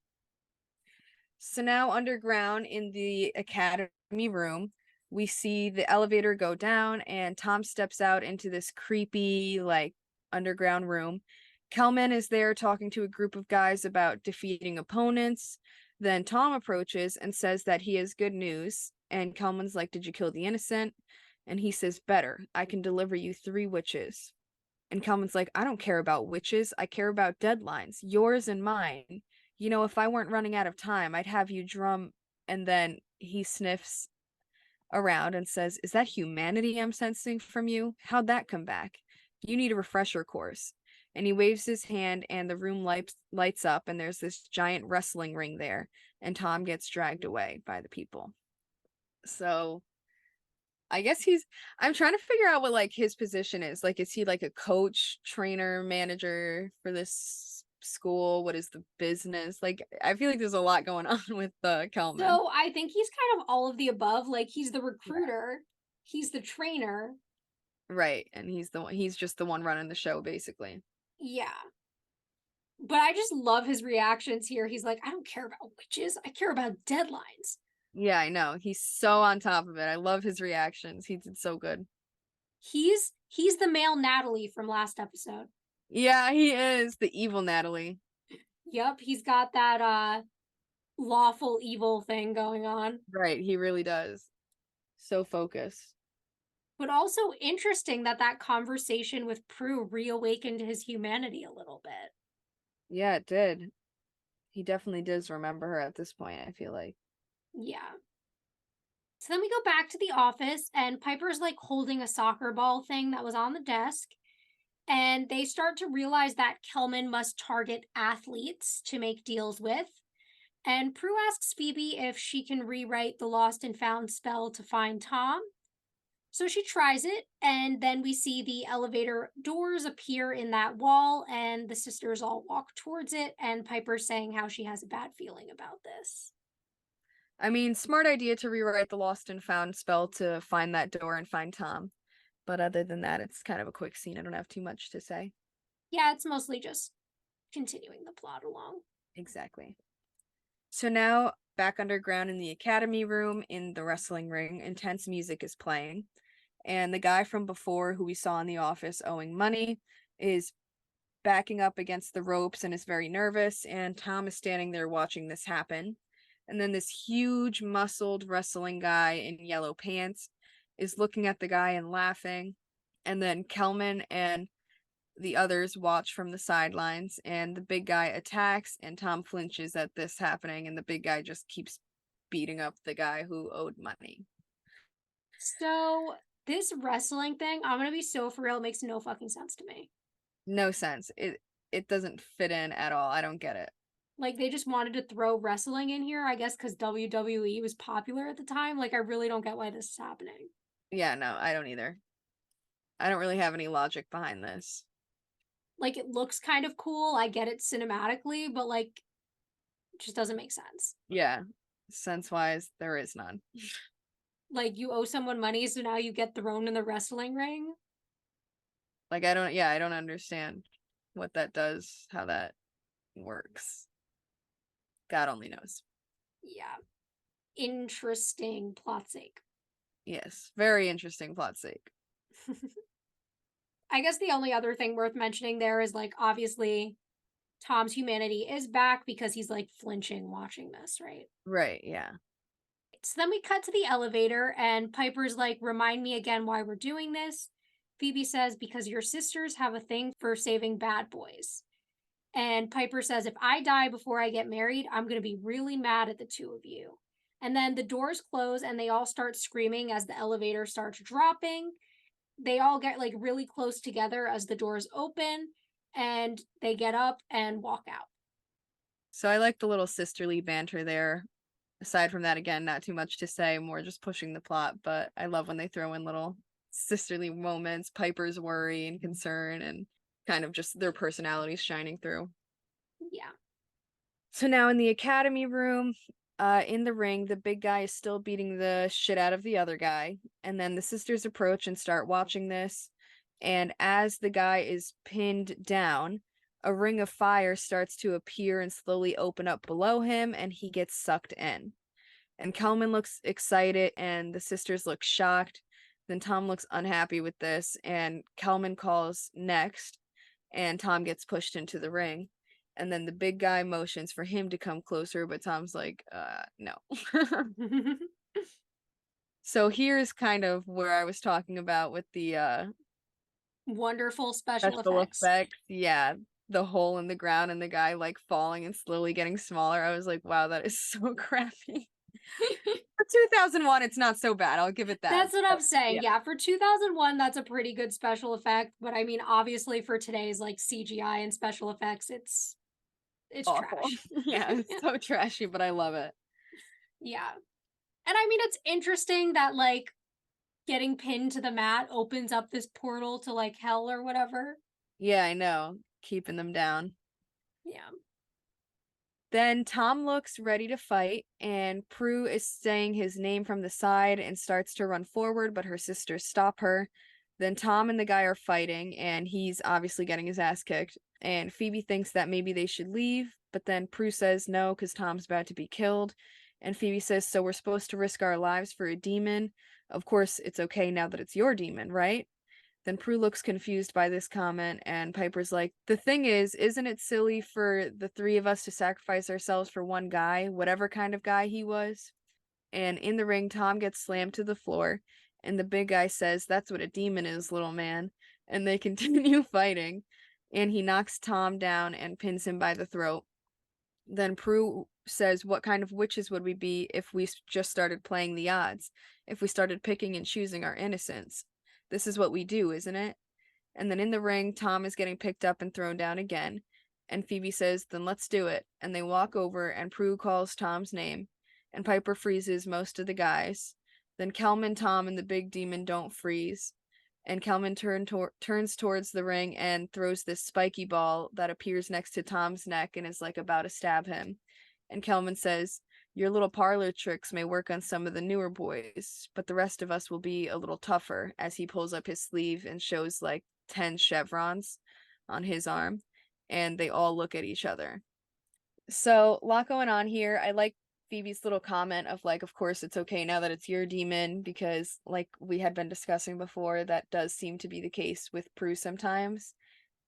So now underground in the academy room, we see the elevator go down and Tom steps out into this creepy, like, underground room. Kelman is there talking to a group of guys about defeating opponents. Then Tom approaches and says that he has good news. And Kelman's like, "Did you kill the innocent?" And he says, "Better. I can deliver you 3 witches." And Kelman's like, "I don't care about witches. I care about deadlines, yours and mine. You know, if I weren't running out of time, I'd have you drum." And then he sniffs around and says, "Is that humanity I'm sensing from you? How'd that come back? You need a refresher course." And he waves his hand and the room lights up and there's this giant wrestling ring there. And Tom gets dragged away by the people. So I guess I'm trying to figure out what, like, his position is. Like, is he like a coach, trainer, manager for this school? What is the business? Like, I feel like there's a lot going on with Kelman. So I think he's kind of all of the above. Like, he's the Yeah. recruiter, he's the trainer. Right. And he's just the one running the show, basically. Yeah. But I just love his reactions here. He's like, I don't care about witches. I care about deadlines. Yeah, I know. He's so on top of it. I love his reactions. He did so good. He's the male Natalie from last episode. Yeah, he is the evil Natalie. Yep, he's got that lawful evil thing going on. Right, he really does. So focused. But also interesting that conversation with Prue reawakened his humanity a little bit. Yeah, it did. He definitely does remember her at this point, I feel like. Yeah. So then we go back to the office, and Piper's like holding a soccer ball thing that was on the desk. And they start to realize that Kelman must target athletes to make deals with. And Prue asks Phoebe if she can rewrite the lost and found spell to find Tom. So she tries it, and then we see the elevator doors appear in that wall, and the sisters all walk towards it, and Piper's saying how she has a bad feeling about this. I mean, smart idea to rewrite the lost and found spell to find that door and find Tom. But other than that, it's kind of a quick scene. I don't have too much to say. Yeah, it's mostly just continuing the plot along. Exactly. So now, back underground in the academy room in the wrestling ring, intense music is playing. And the guy from before, who we saw in the office owing money, is backing up against the ropes and is very nervous. And Tom is standing there watching this happen. And then this huge, muscled wrestling guy in yellow pants is looking at the guy and laughing. And then Kelman and the others watch from the sidelines, and the big guy attacks, and Tom flinches at this happening, and the big guy just keeps beating up the guy who owed money. So, this wrestling thing, I'm gonna be so for real, it makes no fucking sense to me. No sense. It doesn't fit in at all. I don't get it. Like, they just wanted to throw wrestling in here, I guess, because WWE was popular at the time. Like, I really don't get why this is happening. Yeah, no, I don't either. I don't really have any logic behind this. Like, it looks kind of cool. I get it cinematically, but, like, it just doesn't make sense. Yeah, sense-wise, there is none. Like, you owe someone money, so now you get thrown in the wrestling ring? Like, I don't understand what that does, how that works. God only knows. Yeah. Interesting plot sake. Yes, very interesting plot sake. I guess the only other thing worth mentioning there is, like, obviously Tom's humanity is back because he's like flinching watching this, right? Right, yeah. So then we cut to the elevator, and Piper's like, remind me again why we're doing this. Phoebe says, because your sisters have a thing for saving bad boys. And Piper says, if I die before I get married, I'm going to be really mad at the two of you. And then the doors close and they all start screaming as the elevator starts dropping. They all get like really close together as the doors open and they get up and walk out. So I like the little sisterly banter there. Aside from that, again, not too much to say, more just pushing the plot, but I love when they throw in little sisterly moments, Piper's worry and concern, and kind of just their personalities shining through. Yeah. So now in the academy room, in the ring, the big guy is still beating the shit out of the other guy. And then the sisters approach and start watching this. And as the guy is pinned down, a ring of fire starts to appear and slowly open up below him, and he gets sucked in. And Kelman looks excited, and the sisters look shocked. Then Tom looks unhappy with this, and Kelman calls next, and Tom gets pushed into the ring. And then the big guy motions for him to come closer, but Tom's like, no. So here's kind of where I was talking about with the Wonderful special special effects. effects. Yeah, the hole in the ground and the guy like falling and slowly getting smaller. I was like, wow, that is so crappy. For 2001, it's not so bad. I'll give it that. That's what I'm saying. Yeah. Yeah, for 2001, that's a pretty good special effect. But I mean, obviously, for today's like CGI and special effects, it's Awful. trash. Yeah, it's so trashy, but I love it. Yeah. And I mean, it's interesting that like getting pinned to the mat opens up this portal to like hell or whatever. Yeah, I know. Keeping them down. Yeah. Then Tom looks ready to fight, and Prue is saying his name from the side and starts to run forward, but her sisters stop her. Then Tom and the guy are fighting, and he's obviously getting his ass kicked. And Phoebe thinks that maybe they should leave, but then Prue says no because Tom's about to be killed. And Phoebe says, so we're supposed to risk our lives for a demon? Of course, it's okay now that it's your demon, right? Then Prue looks confused by this comment, and Piper's like, the thing is, isn't it silly for the three of us to sacrifice ourselves for one guy, whatever kind of guy he was? And in the ring, Tom gets slammed to the floor, and the big guy says, that's what a demon is, little man. And they continue fighting, and he knocks Tom down and pins him by the throat. Then Prue says, what kind of witches would we be if we just started playing the odds? If we started picking and choosing our innocence? This is what we do, isn't it? And then in the ring, Tom is getting picked up and thrown down again. And Phoebe says, then let's do it. And they walk over, and Prue calls Tom's name. And Piper freezes most of the guys. Then Kelman, Tom, and the big demon don't freeze. And Kelman turns towards the ring and throws this spiky ball that appears next to Tom's neck and is like about to stab him. And Kelman says, your little parlor tricks may work on some of the newer boys, but the rest of us will be a little tougher, as he pulls up his sleeve and shows like 10 chevrons on his arm, and they all look at each other. So, a lot going on here. I like Phoebe's little comment of like, of course it's okay now that it's your demon, because like we had been discussing before, that does seem to be the case with Prue sometimes,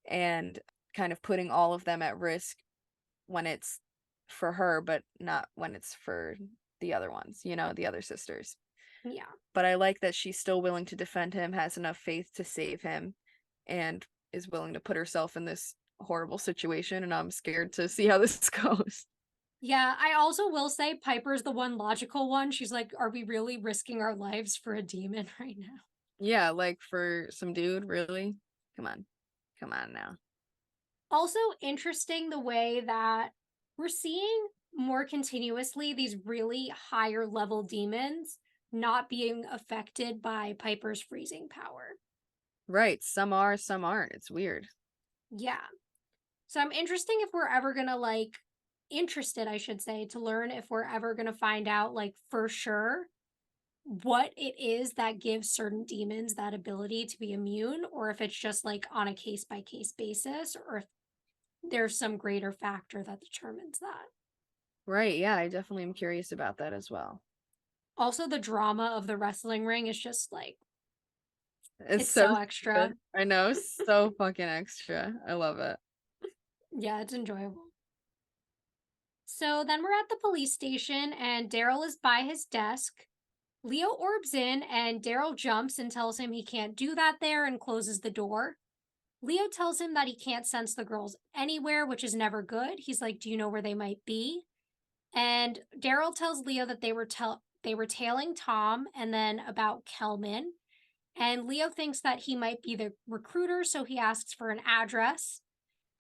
and kind of putting all of them at risk when it's for her, but not when it's for the other ones, you know, the other sisters. Yeah. But I like that she's still willing to defend him, has enough faith to save him, and is willing to put herself in this horrible situation, and I'm scared to see how this goes. Yeah, I also will say Piper's the one logical one. She's like, are we really risking our lives for a demon right now? Yeah, like for some dude, really? Come on. Come on now. Also interesting the way that we're seeing more continuously these really higher level demons not being affected by Piper's freezing power. Right, some are, some aren't. It's weird. Yeah. So I'm interested if we're ever gonna interested, I should say, to learn if we're ever gonna find out like for sure what it is that gives certain demons that ability to be immune, or if it's just like on a case by case basis, or if there's some greater factor that determines that. Right, yeah, I definitely am curious about that as well. Also, the drama of the wrestling ring is just like, It's it's so extra. stupid. I know, so fucking extra. I love it. Yeah, it's enjoyable. So then we're at the police station, and Daryl is by his desk. Leo orbs in, and Daryl jumps and tells him he can't do that there and closes the door. Leo tells him that he can't sense the girls anywhere, which is never good. He's like, "Do you know where they might be?" And Daryl tells Leo that they were tailing Tom and then about Kelman. And Leo thinks that he might be the recruiter, so he asks for an address.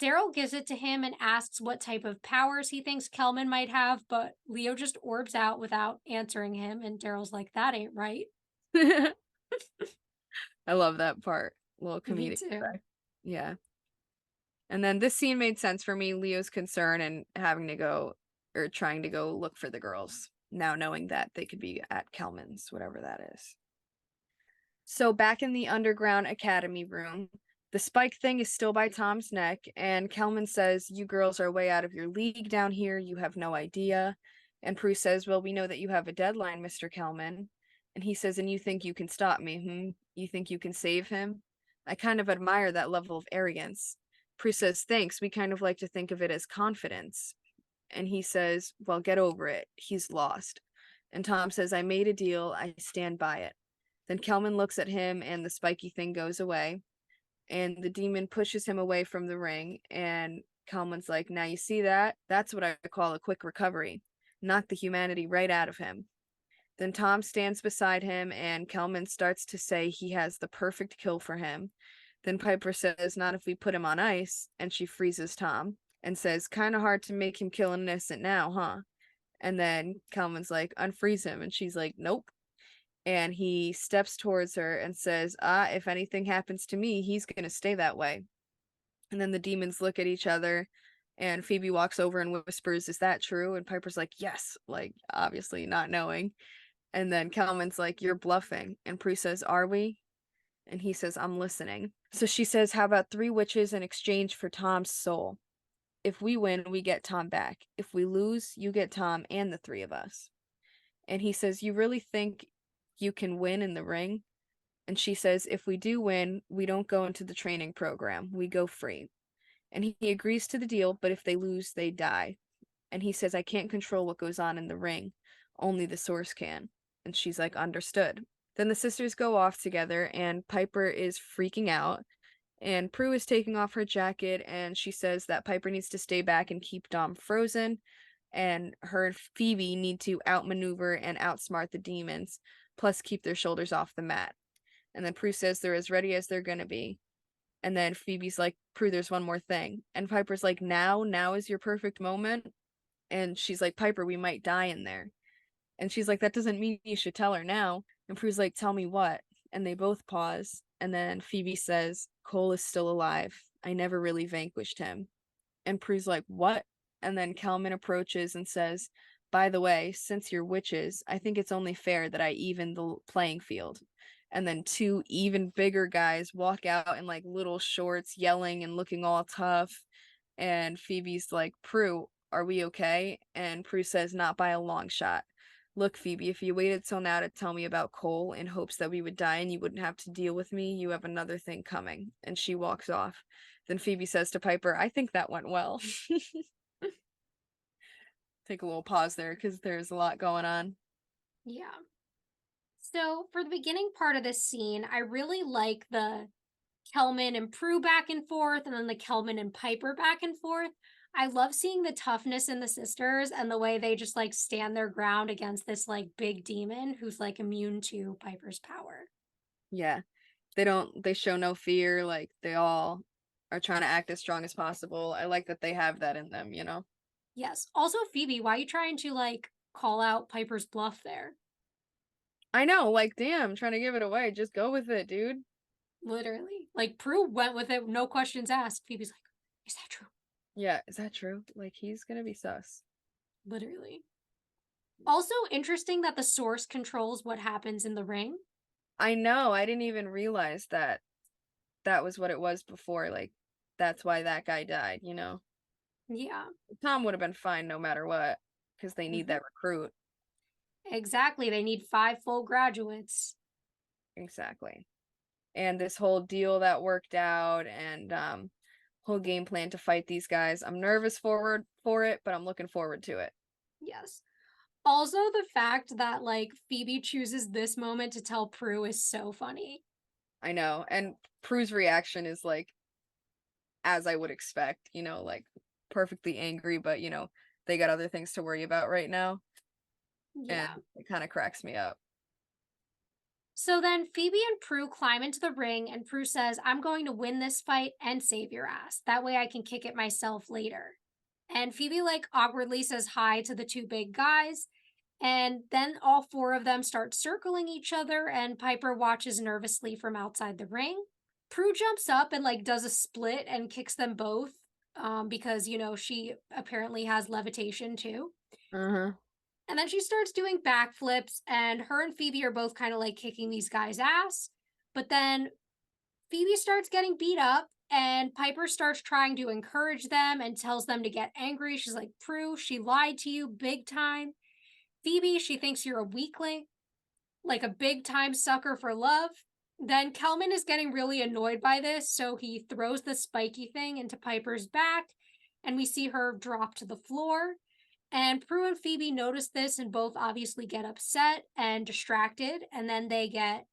Daryl gives it to him and asks what type of powers he thinks Kelman might have, but Leo just orbs out without answering him, and Daryl's like, "That ain't right." I love that part. Little Me comedic too. effect. Yeah. And then this scene made sense for me, Leo's concern and having to go or trying to go look for the girls, now knowing that they could be at Kelman's, whatever that is. So back in the underground academy room, the spike thing is still by Tom's neck, and Kelman says, "You girls are way out of your league down here. You have no idea." And Prue says, "Well, we know that you have a deadline, Mr. Kelman." And he says, "And you think you can stop me, hmm? You think you can save him?" I kind of admire that level of arrogance. Prue says, "Thanks. We kind of like to think of it as confidence." And he says, "Well, get over it. He's lost." And Tom says, "I made a deal. I stand by it." Then Kelman looks at him and the spiky thing goes away. And the demon pushes him away from the ring. And Kelman's like, "Now you see that? That's what I call a quick recovery. Knock the humanity right out of him." Then Tom stands beside him and Kelman starts to say he has the perfect kill for him. Then Piper says, "Not if we put him on ice." And she freezes Tom and says, "Kind of hard to make him kill an innocent now, huh?" And then Kelman's like, "Unfreeze him." And she's like, "Nope." And he steps towards her and says, "If anything happens to me, he's going to stay that way." And then the demons look at each other, and Phoebe walks over and whispers, "Is that true?" And Piper's like, "Yes," like obviously not knowing. And then Kelman's like, "You're bluffing." And Prue says, "Are we?" And he says, "I'm listening." So she says, "How about 3 witches in exchange for Tom's soul? If we win, we get Tom back. If we lose, you get Tom and the 3 of us." And he says, "You really think you can win in the ring?" And she says, "If we do win, we don't go into the training program. We go free." And he agrees to the deal, but if they lose, they die. And he says, "I can't control what goes on in the ring. Only the source can." And she's like, "Understood." Then the sisters go off together, and Piper is freaking out. And Prue is taking off her jacket, and she says that Piper needs to stay back and keep Dom frozen. And her and Phoebe need to outmaneuver and outsmart the demons, plus keep their shoulders off the mat. And then Prue says they're as ready as they're gonna be. And then Phoebe's like, "Prue, there's one more thing." And Piper's like, now is your perfect moment." And she's like, "Piper, we might die in there." And she's like, "That doesn't mean you should tell her now." And Prue's like, "Tell me what?" And they both pause. And then Phoebe says, "Cole is still alive. I never really vanquished him." And Prue's like, "What?" And then Kelman approaches and says, "By the way, since you're witches, I think it's only fair that I even the playing field." And then 2 even bigger guys walk out in like little shorts, yelling and looking all tough. And Phoebe's like, "Prue, are we okay?" And Prue says, "Not by a long shot. Look, Phoebe, if you waited till now to tell me about Cole in hopes that we would die and you wouldn't have to deal with me, you have another thing coming." And she walks off. Then Phoebe says to Piper, "I think that went well." Take a little pause there because there's a lot going on. Yeah. So for the beginning part of this scene, I really like the Kelman and Prue back and forth, and then the Kelman and Piper back and forth. I love seeing the toughness in the sisters and the way they just like stand their ground against this like big demon who's like immune to Piper's power. Yeah. They show no fear. Like they all are trying to act as strong as possible. I like that they have that in them, you know? Yes. Also, Phoebe, why are you trying to like call out Piper's bluff there? I know, like, damn, trying to give it away. Just go with it, dude. Literally. Like Prue went with it, no questions asked. Phoebe's like, is that true? Yeah, is that true? Like, he's gonna be sus. Literally. Also interesting that the source controls what happens in the ring. I know, I didn't even realize that that was what it was before. Like, that's why that guy died, you know? Yeah. Tom would have been fine no matter what, because they need Mm-hmm. that recruit. Exactly. They need 5 full graduates. Exactly. And this whole deal that worked out, and whole game plan to fight these guys. I'm nervous for it, but I'm looking forward to it. Yes. Also, the fact that like Phoebe chooses this moment to tell Prue is so funny. I know. And Prue's reaction is like, as I would expect, like perfectly angry, but they got other things to worry about right now. Yeah. And it kind of cracks me up. So then Phoebe and Prue climb into the ring, and Prue says, I'm going to win this fight and save your ass. That way I can kick it myself later. And Phoebe, like, awkwardly says hi to the two big guys. And then all four of them start circling each other, and Piper watches nervously from outside the ring. Prue jumps up and, like, does a split and kicks them both because, she apparently has levitation too. Uh-huh. And then she starts doing backflips, and her and Phoebe are both kind of like kicking these guys' ass. But then Phoebe starts getting beat up, and Piper starts trying to encourage them and tells them to get angry. She's like, Prue, she lied to you big time. Phoebe, she thinks you're a weakling, like a big time sucker for love. Then Kelman is getting really annoyed by this, so he throws the spiky thing into Piper's back, and we see her drop to the floor. And Prue and Phoebe notice this and both obviously get upset and distracted. And then they get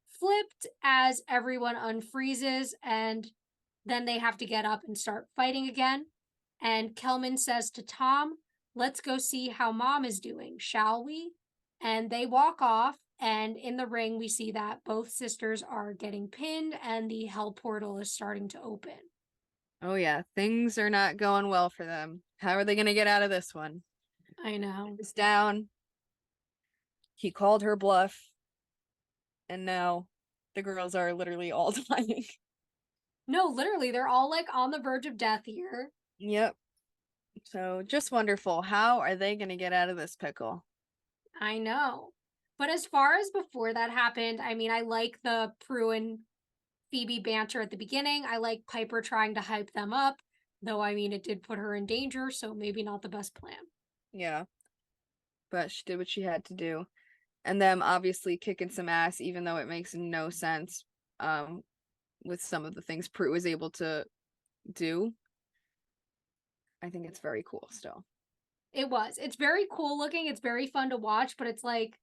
flipped as everyone unfreezes. And then they have to get up and start fighting again. And Kelman says to Tom, let's go see how Mom is doing, shall we? And they walk off. And in the ring, we see that both sisters are getting pinned and the hell portal is starting to open. Oh yeah, things are not going well for them. How are they going to get out of this one? I know. It's down. He called her bluff. And now the girls are literally all dying. No, literally, they're all like on the verge of death here. Yep. So just wonderful. How are they going to get out of this pickle? I know. But as far as before that happened, I mean, I like the Prue and Phoebe banter at the beginning. I like Piper trying to hype them up, though, I mean, it did put her in danger, so maybe not the best plan. Yeah. But she did what she had to do. And them obviously kicking some ass, even though it makes no sense with some of the things Prue was able to do. I think it's very cool still. It was. It's very cool looking. It's very fun to watch, but it's like,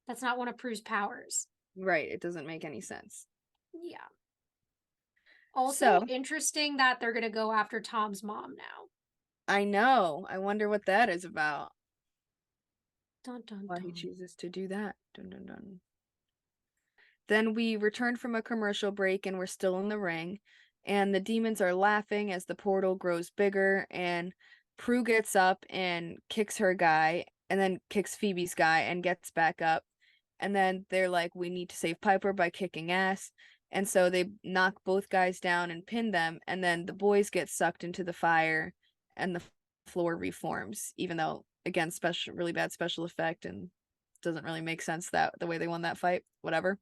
that's not one of Prue's powers. Right. It doesn't make any sense. Yeah. Also, So, interesting that they're going to go after Tom's mom now. I know. I wonder what that is about. Dun, dun, Why dun. he chooses to do that. Dun, dun, dun. Then we return from a commercial break and we're still in the ring. And the demons are laughing as the portal grows bigger. And Prue gets up and kicks her guy and then kicks Phoebe's guy and gets back up. And then they're like, we need to save Piper by kicking ass. And so they knock both guys down and pin them. And then the boys get sucked into the fire and the floor reforms, even though, again, really bad special effect and doesn't really make sense that the way they won that fight. Whatever.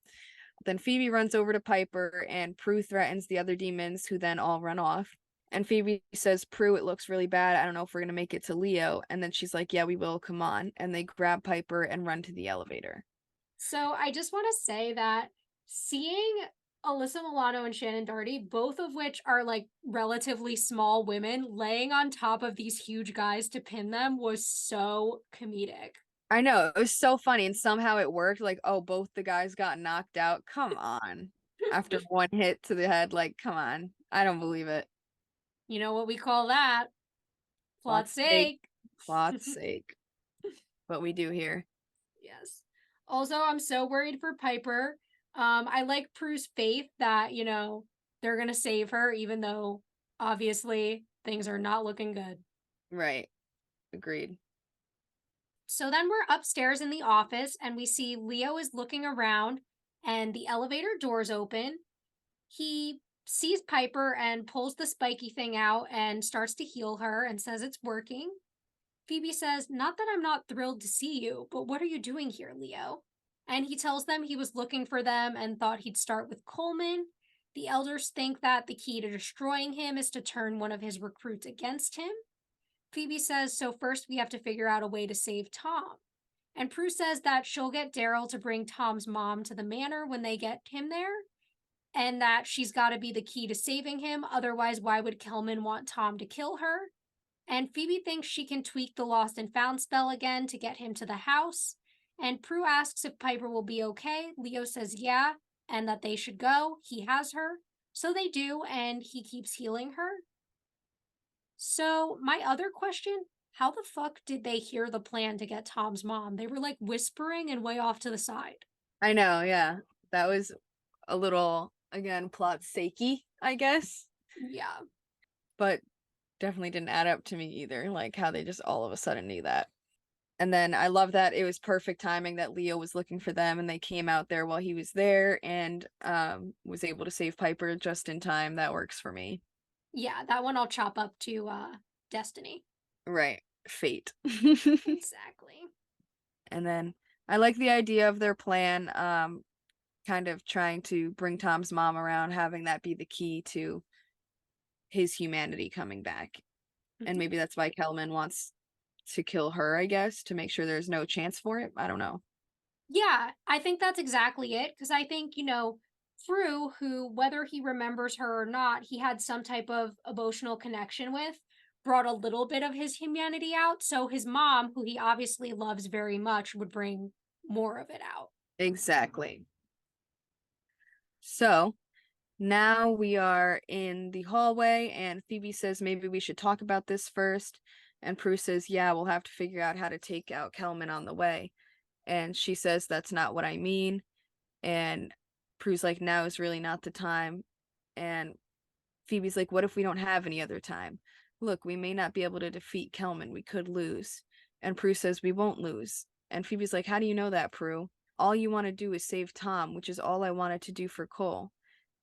Then Phoebe runs over to Piper and Prue threatens the other demons who then all run off. And Phoebe says, Prue, it looks really bad. I don't know if we're going to make it to Leo. And then she's like, yeah, we will. Come on. And they grab Piper and run to the elevator. So I just want to say that seeing Alyssa Milano and Shannon Doherty, both of which are like relatively small women, laying on top of these huge guys to pin them was so comedic. I know. It was so funny. And somehow it worked. Like, oh, both the guys got knocked out. Come on. After one hit to the head. Like, come on. I don't believe it. You know what we call that? Plot's sake. Plot's sake. What we do here. Yes. Also, I'm so worried for Piper. I like Prue's faith that, they're going to save her, even though obviously things are not looking good. Right. Agreed. So then we're upstairs in the office and we see Leo is looking around and the elevator doors open. He sees Piper and pulls the spiky thing out and starts to heal her and says it's working. Phoebe says, not that I'm not thrilled to see you, but what are you doing here, Leo? And he tells them he was looking for them and thought he'd start with Coleman. The elders think that the key to destroying him is to turn one of his recruits against him. Phoebe says, so first we have to figure out a way to save Tom. And Prue says that she'll get Daryl to bring Tom's mom to the manor when they get him there. and that she's got to be the key to saving him. Otherwise, why would Kelman want Tom to kill her? And Phoebe thinks she can tweak the lost and found spell again to get him to the house. And Prue asks if Piper will be okay. Leo says yeah, and that they should go. He has her. So they do, and he keeps healing her. So, my other question, how the fuck did they hear the plan to get Tom's mom? They were like whispering and way off to the side. I know, yeah. That was a little, again, plot sakey, I guess. Yeah. But definitely didn't add up to me either, like how they just all of a sudden knew that. And then I love that it was perfect timing that Leo was looking for them and they came out there while he was there and was able to save Piper just in time. That works for me. Yeah, that one I'll chop up to Destiny. Right. Fate. Exactly. And then I like the idea of their plan, kind of trying to bring Tom's mom around, having that be the key to his humanity coming back. And maybe that's why Kelman wants to kill her, I guess, to make sure there's no chance for it. I don't know. Yeah, I think that's exactly it. Because I think, Prue, who, whether he remembers her or not, he had some type of emotional connection with, brought a little bit of his humanity out. So his mom, who he obviously loves very much, would bring more of it out. Exactly. So now we are in the hallway, and Phoebe says maybe we should talk about this first. And Prue says, yeah, we'll have to figure out how to take out Kelman on the way. And she says, that's not what I mean. And Prue's like, now is really not the time. And Phoebe's like, what if we don't have any other time? Look, we may not be able to defeat Kelman. We could lose. And Prue says, we won't lose. And Phoebe's like, how do you know that, Prue? All you want to do is save Tom, which is all I wanted to do for Cole.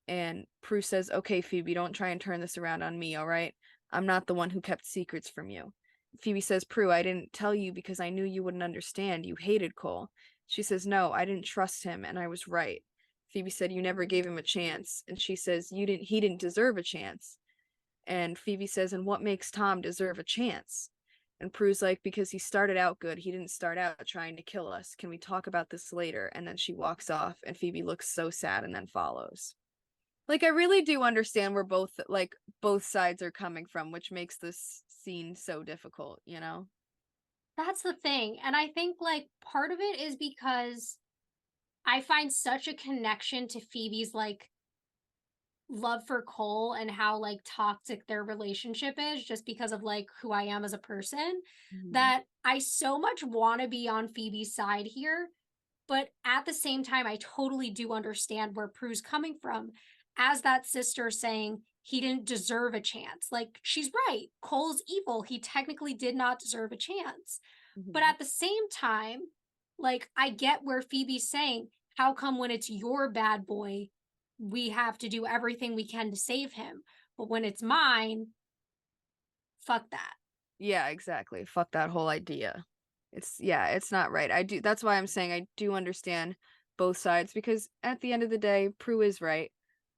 And Prue says, okay, Phoebe, don't try and turn this around on me, all right? I'm not the one who kept secrets from you. Phoebe says, Prue, I didn't tell you because I knew you wouldn't understand. You hated Cole. She says, no, I didn't trust him, and I was right. Phoebe said, you never gave him a chance. And she says, he didn't deserve a chance. And Phoebe says, and what makes Tom deserve a chance? And Prue's like, because he started out good. He didn't start out trying to kill us. Can we talk about this later? And then she walks off, and Phoebe looks so sad and then follows. Like, I really do understand where both sides are coming from, which makes this scene so difficult, you know? That's the thing. And I think, part of it is because I find such a connection to Phoebe's, love for Cole and how, toxic their relationship is just because of, who I am as a person, that I so much want to be on Phoebe's side here. But at the same time, I totally do understand where Prue's coming from as that sister saying he didn't deserve a chance. Like, she's right. Cole's evil. He technically did not deserve a chance. But at the same time, I get where Phoebe's saying, how come when it's your bad boy, we have to do everything we can to save him? But when it's mine, fuck that. Yeah, exactly. Fuck that whole idea. It's not right. That's why I'm saying I do understand both sides, because at the end of the day, Prue is right,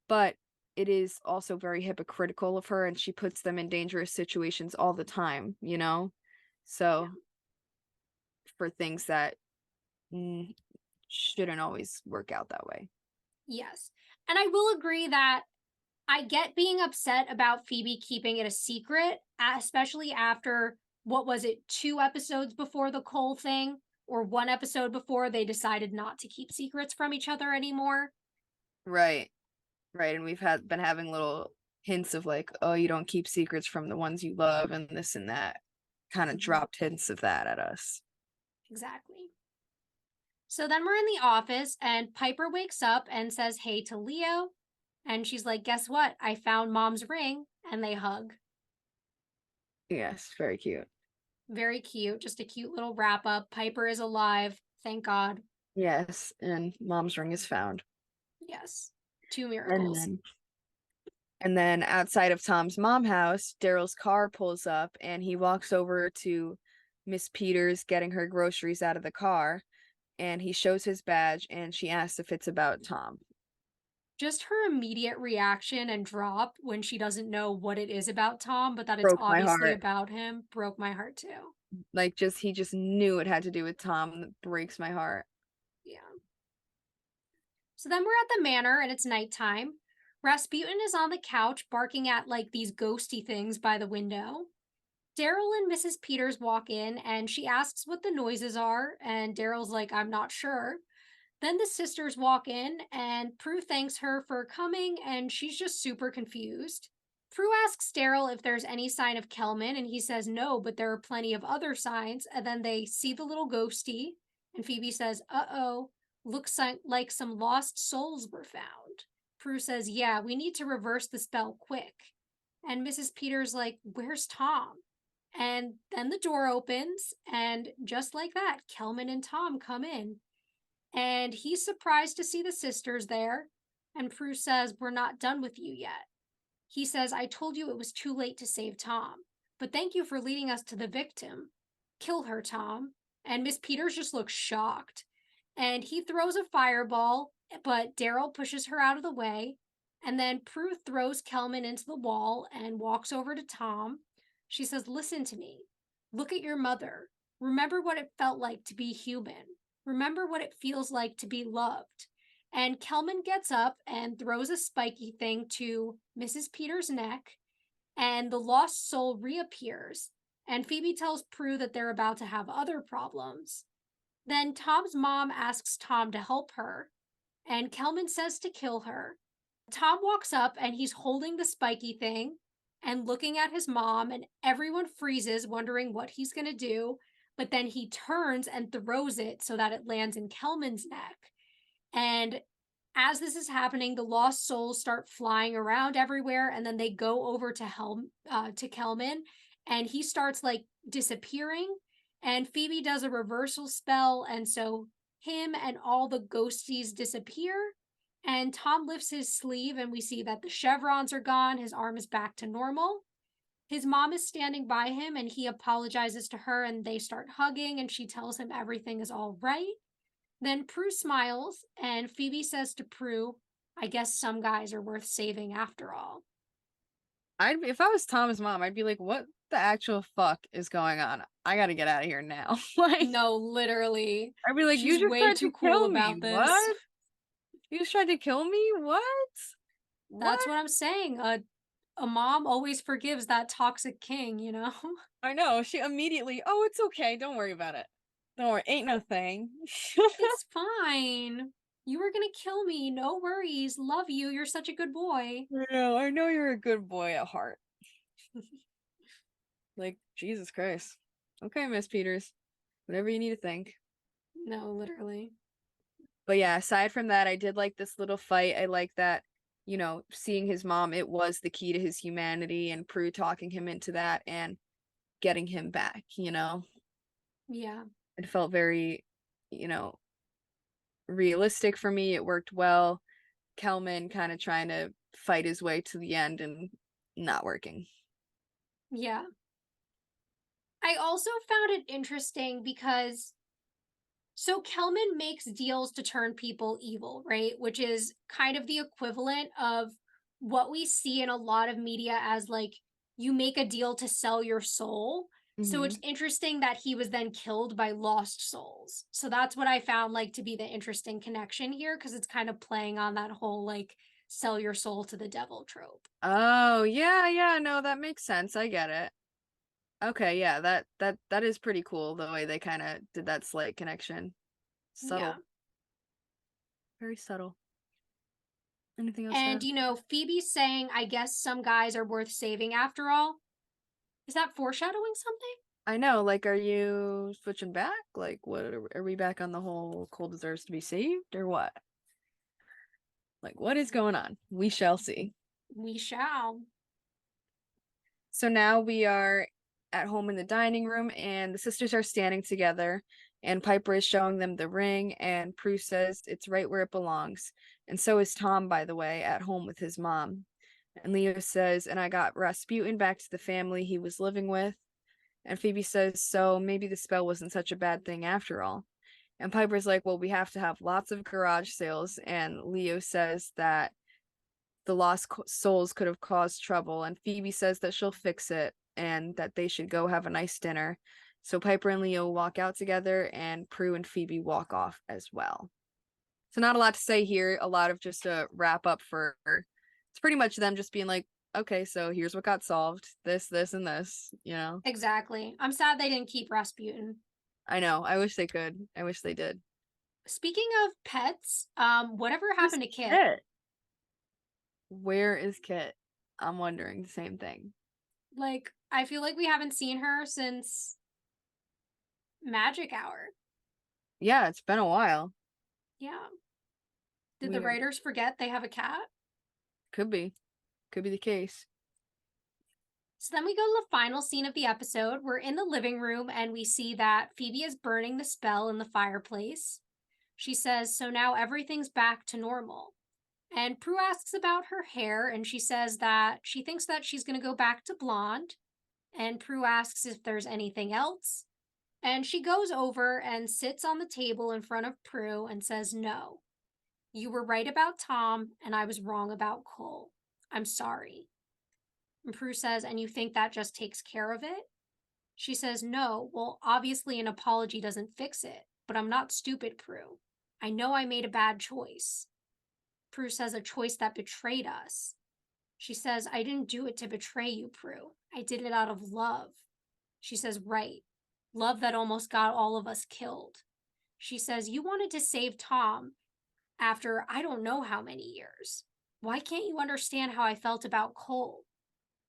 but it is also very hypocritical of her, and she puts them in dangerous situations all the time, you know? So, for things that shouldn't always work out that way. Yes. And I will agree that I get being upset about Phoebe keeping it a secret, especially after, what was it, 2 episodes before the Cole thing, or 1 episode before they decided not to keep secrets from each other anymore. Right. Right. And we've been having little hints of like, oh, you don't keep secrets from the ones you love and this and that. Kind of dropped hints of that at us. Exactly. So then we're in the office and Piper wakes up and says hey to Leo. And she's like, guess what? I found mom's ring. And they hug. Yes, very cute. Very cute. Just a cute little wrap up. Piper is alive. Thank God. Yes, and mom's ring is found. Yes. 2 miracles. And then outside of Tom's mom house, Daryl's car pulls up and he walks over to Miss Peters getting her groceries out of the car, and he shows his badge and she asks if it's about Tom. Just her immediate reaction and drop when she doesn't know what it is about Tom, but that it's Broke my obviously heart. about him, broke my heart too. Like, he just knew it had to do with Tom. That breaks my heart. Yeah. So then we're at the manor and it's nighttime. Rasputin is on the couch barking at like these ghosty things by the window. Daryl and Mrs. Peters walk in and she asks what the noises are, and Daryl's like, I'm not sure. Then the sisters walk in and Prue thanks her for coming and she's just super confused. Prue asks Daryl if there's any sign of Kelman and he says no, but there are plenty of other signs. And then they see the little ghosty and Phoebe says, uh-oh, looks like some lost souls were found. Prue says, yeah, we need to reverse the spell quick. And Mrs. Peters like, where's Tom? And then the door opens and just like that, Kelman and Tom come in and he's surprised to see the sisters there. And Prue says, we're not done with you yet. He says, I told you it was too late to save Tom, but thank you for leading us to the victim. Kill her, Tom. And Miss Peters just looks shocked. And he throws a fireball, but Daryl pushes her out of the way. And then Prue throws Kelman into the wall and walks over to Tom. She says, listen to me. Look at your mother. Remember what it felt like to be human. Remember what it feels like to be loved. And Kelman gets up and throws a spiky thing to Mrs. Peters' neck, and the lost soul reappears. And Phoebe tells Prue that they're about to have other problems. Then Tom's mom asks Tom to help her, and Kelman says to kill her. Tom walks up and he's holding the spiky thing and looking at his mom, and everyone freezes, wondering what he's going to do. But then he turns and throws it so that it lands in Kelman's neck. And as this is happening, the lost souls start flying around everywhere, and then they go over to Kelman, and he starts like disappearing. And Phoebe does a reversal spell, and so him and all the ghosties disappear. And Tom lifts his sleeve, and we see that the chevrons are gone. His arm is back to normal. His mom is standing by him, and he apologizes to her, and they start hugging, and she tells him everything is all right. Then Prue smiles, and Phoebe says to Prue, I guess some guys are worth saving after all. If I was Tom's mom, I'd be like, what the actual fuck is going on? I gotta get out of here now. Like, no, literally. I'd be like, She's you just way tried too to cool kill me. about this. What? You just tried to kill me? What? That's what I'm saying. A mom always forgives that toxic king, you know? I know. She immediately, oh, it's okay. Don't worry about it. Don't worry. Ain't no thing. It's fine. You were gonna kill me. No worries. Love you. You're such a good boy. No, I know you're a good boy at heart. Like, Jesus Christ. Okay, Miss Peters. Whatever you need to think. No, literally. But yeah, aside from that, I did like this little fight. I like that, you know, seeing his mom, it was the key to his humanity, and Prue talking him into that and getting him back, you know? Yeah. It felt very, you know, realistic for me. It worked well. Kelman kind of trying to fight his way to the end and not working. Yeah. I also found it interesting because so Kelman makes deals to turn people evil, right? Which is kind of the equivalent of what we see in a lot of media as like you make a deal to sell your soul. So it's interesting that he was then killed by lost souls. So that's what I found like to be the interesting connection here, because it's kind of playing on that whole like sell your soul to the devil trope. Oh, yeah, no, that makes sense. I get it. Okay, yeah, that is pretty cool the way they kind of did that slight connection. Subtle. Yeah. Very subtle. Anything else? And you know, Phoebe saying, I guess some guys are worth saving after all. Is that foreshadowing something? I know, like, are you switching back? Like, what are we back on the whole Cole deserves to be saved or what? Like, what is going on? We shall see. We shall. So now we are at home in the dining room, and the sisters are standing together, and Piper is showing them the ring, and Prue says it's right where it belongs. And so is Tom, by the way, at home with his mom. And Leo says, and I got Rasputin back to the family he was living with. And Phoebe says, so maybe the spell wasn't such a bad thing after all. And Piper's like, well, we have to have lots of garage sales. And Leo says that the lost souls could have caused trouble. And Phoebe says that she'll fix it and that they should go have a nice dinner. So Piper and Leo walk out together, and Prue and Phoebe walk off as well. So not a lot to say here. A lot of just a wrap up for It's pretty much them just being like, okay, so here's what got solved. This, and this, you know? Exactly. I'm sad they didn't keep Rasputin. I know. I wish they could. I wish they did. Speaking of pets, whatever Where's happened to Kit? Kit? Where is Kit? I'm wondering the same thing. Like, I feel like we haven't seen her since Magic Hour. Yeah, it's been a while. Yeah. Did the writers forget they have a cat? Could be. Could be the case. So then we go to the final scene of the episode. We're in the living room and we see that Phoebe is burning the spell in the fireplace. She says, so now everything's back to normal. And Prue asks about her hair and she says that she thinks that she's going to go back to blonde. And Prue asks if there's anything else. And she goes over and sits on the table in front of Prue and says, no, you were right about Tom and I was wrong about Cole. I'm sorry. And Prue says, and you think that just takes care of it? She says, no, well, obviously an apology doesn't fix it, but I'm not stupid, Prue. I know I made a bad choice. Prue says, a choice that betrayed us. She says, I didn't do it to betray you, Prue. I did it out of love. She says, right. Love that almost got all of us killed. She says, you wanted to save Tom after I don't know how many years. Why can't you understand how I felt about Cole?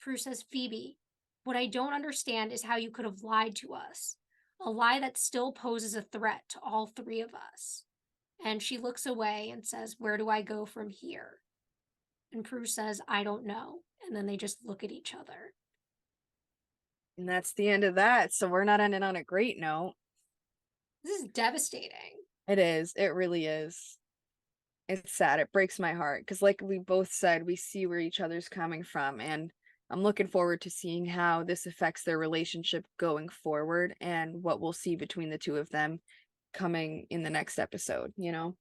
Prue says, Phoebe, what I don't understand is how you could have lied to us. A lie that still poses a threat to all three of us. And she looks away and says, where do I go from here? And Prue says, I don't know. And then they just look at each other. And that's the end of that. So we're not ending on a great note. This is devastating. It is. It really is. It's sad. It breaks my heart. Because like we both said, we see where each other's coming from. And I'm looking forward to seeing how this affects their relationship going forward and what we'll see between the two of them coming in the next episode, you know?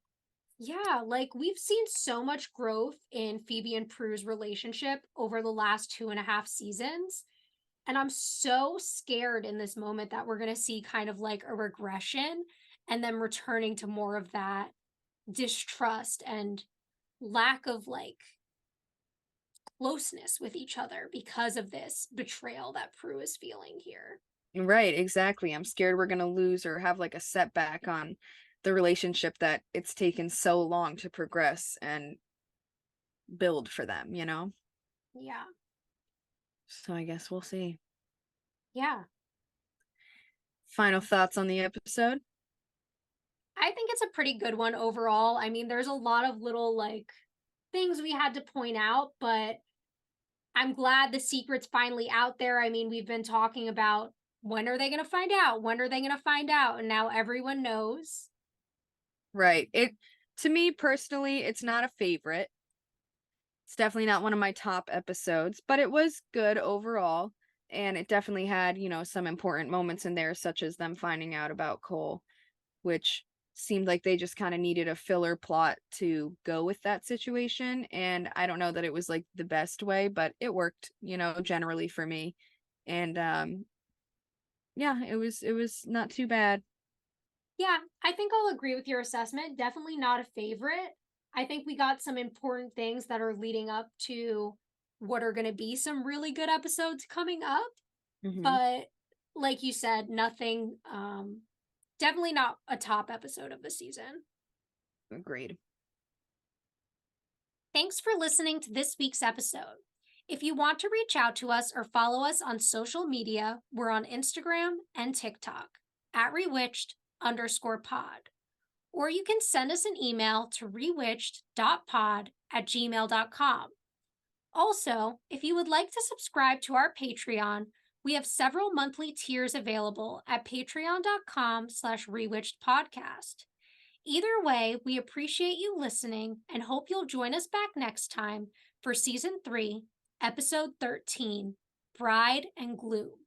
Yeah, like we've seen so much growth in Phoebe and Prue's relationship over the last 2.5 seasons. And I'm so scared in this moment that we're going to see kind of like a regression and then returning to more of that distrust and lack of like closeness with each other because of this betrayal that Prue is feeling here. Right, exactly. I'm scared we're going to lose or have like a setback on the relationship that it's taken so long to progress and build for them, you know? Yeah. So I guess we'll see. Yeah. Final thoughts on the episode? I think it's a pretty good one overall. I mean, there's a lot of little like things we had to point out, but I'm glad the secret's finally out there. I mean, we've been talking about when are they going to find out? When are they going to find out? And now everyone knows. Right. It to me personally, it's not a favorite. It's definitely not one of my top episodes, but it was good overall. And it definitely had, you know, some important moments in there, such as them finding out about Cole, which seemed like they just kind of needed a filler plot to go with that situation. And I don't know that it was like the best way, but it worked, you know, generally for me. And yeah, it was not too bad. Yeah, I think I'll agree with your assessment. Definitely not a favorite. I think we got some important things that are leading up to what are going to be some really good episodes coming up. Mm-hmm. But like you said, nothing, definitely not a top episode of the season. Agreed. Thanks for listening to this week's episode. If you want to reach out to us or follow us on social media, we're on Instagram and TikTok at rewitched_pod. Or you can send us an email to rewitched.pod@gmail.com. Also, if you would like to subscribe to our Patreon, we have several monthly tiers available at patreon.com/rewitchedpodcast. Either way, we appreciate you listening and hope you'll join us back next time for Season 3, Episode 13, Bride and Gloom.